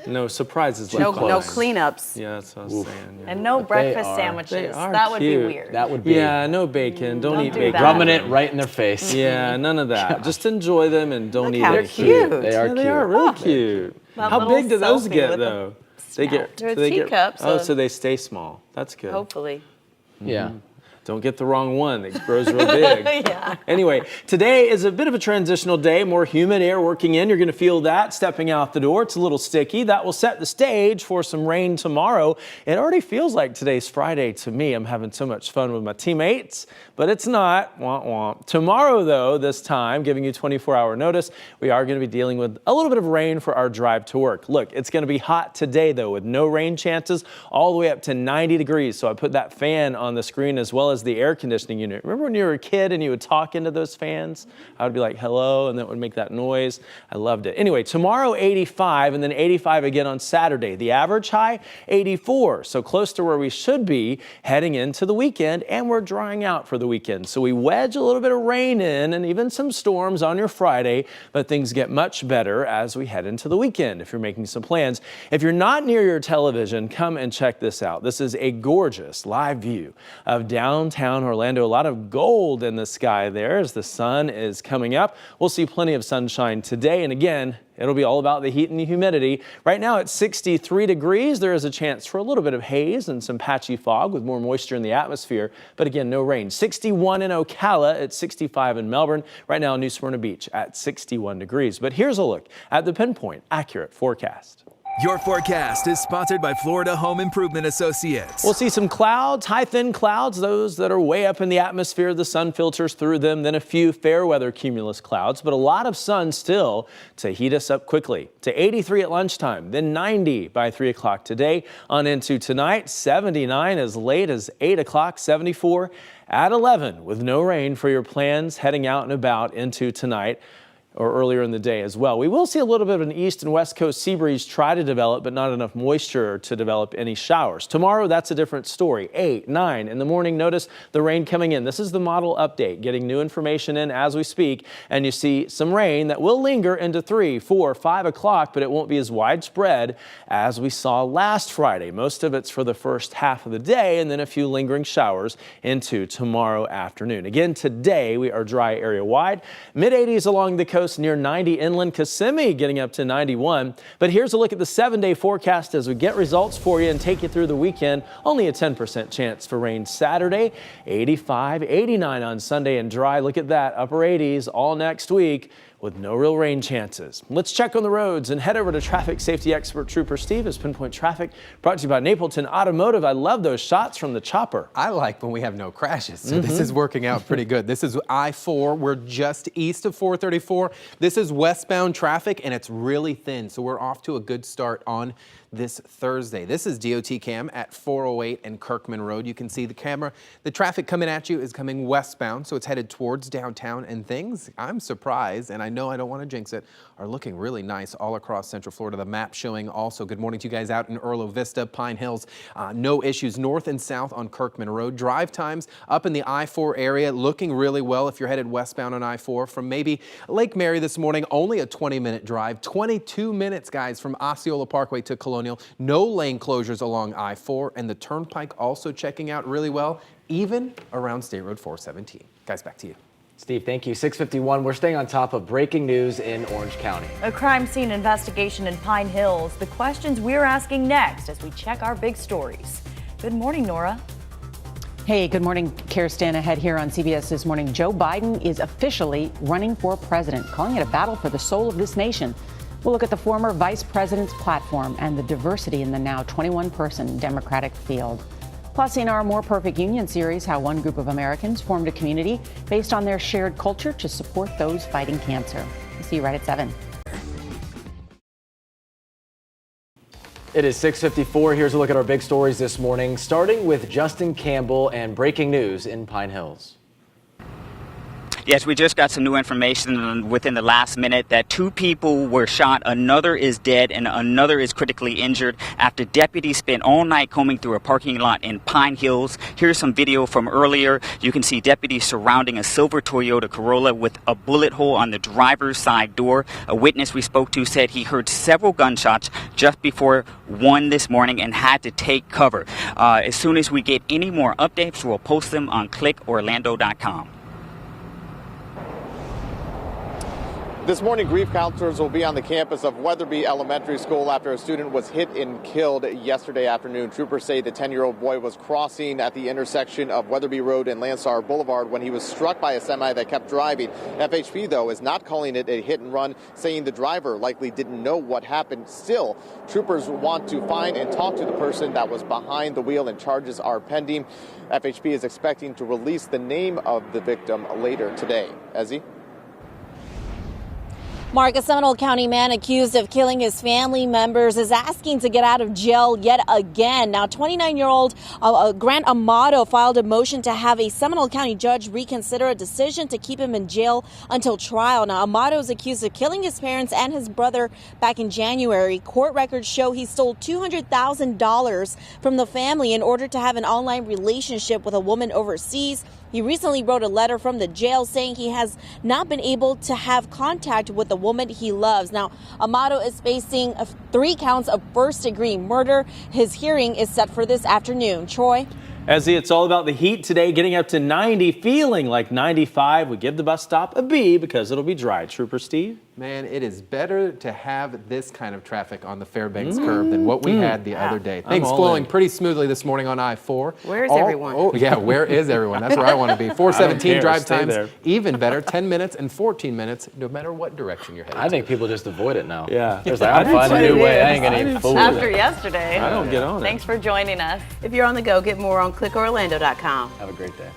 No surprises. No left close. cleanups. Yeah, that's what I was saying. Yeah. And no But breakfast they sandwiches. are That would be cute. weird. That would be No bacon. Don't eat do bacon. that. rubbing it right in their face. Yeah, none of that. Just enjoy them and don't Look eat how them. cute. They are Yeah, cute. they are real cute. That How little big do those selfie get with the though? They get. They're do they get- teacups, Oh, so- so they stay small. That's good. Hopefully. Yeah. Don't get the wrong one. It grows real big. Yeah. Anyway, today is a bit of a transitional day. More humid air working in. You're going to feel that stepping out the door. It's a little sticky. That will set the stage for some rain tomorrow. It already feels like today's Friday to me. I'm having so much fun with my teammates, but it's not. Womp womp. Tomorrow, though, this time, giving you 24-hour notice, we are going to be dealing with a little bit of rain for our drive to work. Look, it's going to be hot today, though, with no rain chances all the way up to 90 degrees. So I put that fan on the screen as well well as the air conditioning unit. Remember when you were a kid and you would talk into those fans? I would be like, hello, and that would make that noise. I loved it. Anyway, tomorrow 85 and then 85 again on Saturday. The average high 84, so close to where we should be heading into the weekend, and we're drying out for the weekend. So we wedge a little bit of rain in and even some storms on your Friday, but things get much better as we head into the weekend if you're making some plans. If you're not near your television, come and check this out. This is a gorgeous live view of downtown Orlando. A lot of gold in the sky there as the sun is coming up. We'll see plenty of sunshine today, and again, it'll be all about the heat and the humidity. Right now it's 63 degrees. There is a chance for a little bit of haze and some patchy fog with more moisture in the atmosphere, but again, no rain. 61 in Ocala at 65 in Melbourne. Right now, New Smyrna Beach at 61 degrees. But here's a look at the Pinpoint Accurate Forecast. Your forecast is sponsored by Florida Home Improvement Associates. We'll see some clouds, high thin clouds, those that are way up in the atmosphere. The sun filters through them, then a few fair weather cumulus clouds, but a lot of sun still to heat us up quickly. To 83 at lunchtime, then 90 by 3 o'clock today on into tonight, 79 as late as 8 o'clock, 74 at 11 with no rain for your plans heading out and about into tonight or earlier in the day as well. We will see a little bit of an east and west coast sea breeze try to develop, but not enough moisture to develop any showers. Tomorrow, that's a different story. 8, 9 in the morning, notice the rain coming in. This is the model update, getting new information in as we speak, and you see some rain that will linger into 3, 4, 5 o'clock, but it won't be as widespread as we saw last Friday. Most of it's for the first half of the day, and then a few lingering showers into tomorrow afternoon. Again, today we are dry area wide, mid-80s along the coast, near 90 inland. Kissimmee getting up to 91. But here's a look at the 7-day forecast as we get results for you and take you through the weekend. Only a 10% chance for rain Saturday, 85, 89 on Sunday and dry. Look at that, upper 80s all next week with no real rain chances. Let's check on the roads and head over to traffic safety expert Trooper Steve as Pinpoint Traffic brought to you by Napleton Automotive. I love those shots from the chopper. I like when we have no crashes, so this is working out pretty good. This is I-4. We're just east of 434. This is westbound traffic, and it's really thin, so we're off to a good start on this Thursday. This is DOT Cam at 408 and Kirkman Road. You can see the camera. The traffic coming at you is coming westbound, so it's headed towards downtown, and things, I'm surprised, and I know I don't want to jinx it, are looking really nice all across Central Florida. The map showing also, good morning to you guys out in Orlo Vista, Pine Hills. No issues north and south on Kirkman Road. Drive times up in the I-4 area looking really well if you're headed westbound on I-4 from maybe Lake Mary this morning. Only a 20-minute drive, 22 minutes, guys, from Osceola Parkway to Colonial. No lane closures along I-4, and the Turnpike also checking out really well, even around State Road 417. Guys, back to you. Steve, thank you. 6:51. We're staying on top of breaking news in Orange County. A crime scene investigation in Pine Hills. The questions we're asking next as we check our big stories. Good morning, Nora. Hey, good morning, Kirsten. Ahead here on CBS This Morning, Joe Biden is officially running for president, calling it a battle for the soul of this nation. We'll look at the former vice president's platform and the diversity in the now 21-person Democratic field. Plus, in our More Perfect Union series, how one group of Americans formed a community based on their shared culture to support those fighting cancer. We'll see you right at 7. It is 6:54. Here's a look at our big stories this morning, starting with Justin Campbell and breaking news in Pine Hills. Yes, we just got some new information within the last minute that 2 people were shot, another is dead, and another is critically injured after deputies spent all night combing through a parking lot in Pine Hills. Here's some video from earlier. You can see deputies surrounding a silver Toyota Corolla with a bullet hole on the driver's side door. A witness we spoke to said he heard several gunshots just before 1 this morning and had to take cover. As soon as we get any more updates, we'll post them on clickorlando.com. This morning, grief counselors will be on the campus of Weatherby Elementary School after a student was hit and killed yesterday afternoon. Troopers say the 10-year-old boy was crossing at the intersection of Weatherby Road and Lansar Boulevard when he was struck by a semi that kept driving. FHP, though, is not calling it a hit and run, saying the driver likely didn't know what happened. Still, troopers want to find and talk to the person that was behind the wheel, and charges are pending. FHP is expecting to release the name of the victim later today. Ezzy? Mark, a Seminole County man accused of killing his family members is asking to get out of jail yet again. Now, 29-year-old Grant Amato filed a motion to have a Seminole County judge reconsider a decision to keep him in jail until trial. Now, Amato is accused of killing his parents and his brother back in January. Court records show he stole $200,000 from the family in order to have an online relationship with a woman overseas. He recently wrote a letter from the jail saying he has not been able to have contact with the woman he loves. Now, Amato is facing 3 counts of first-degree murder. His hearing is set for this afternoon. Troy? Ezzy, it's all about the heat today, getting up to 90, feeling like 95. We give the bus stop a B because it'll be dry. Trooper Steve? Man, it is better to have this kind of traffic on the Fairbanks curve than what we had the other day. Things flowing pretty smoothly this morning on I-4. Where's everyone? Oh, yeah, where is everyone? That's where I want to be. 417 drive times, even better, 10 minutes and 14 minutes, no matter what direction you're headed. I think people just avoid it now. Yeah. There's like, I'll find a new way. I ain't going to even fool After with it. yesterday. I don't get on it. Thanks for joining us. If you're on the go, get more on clickorlando.com. Have a great day.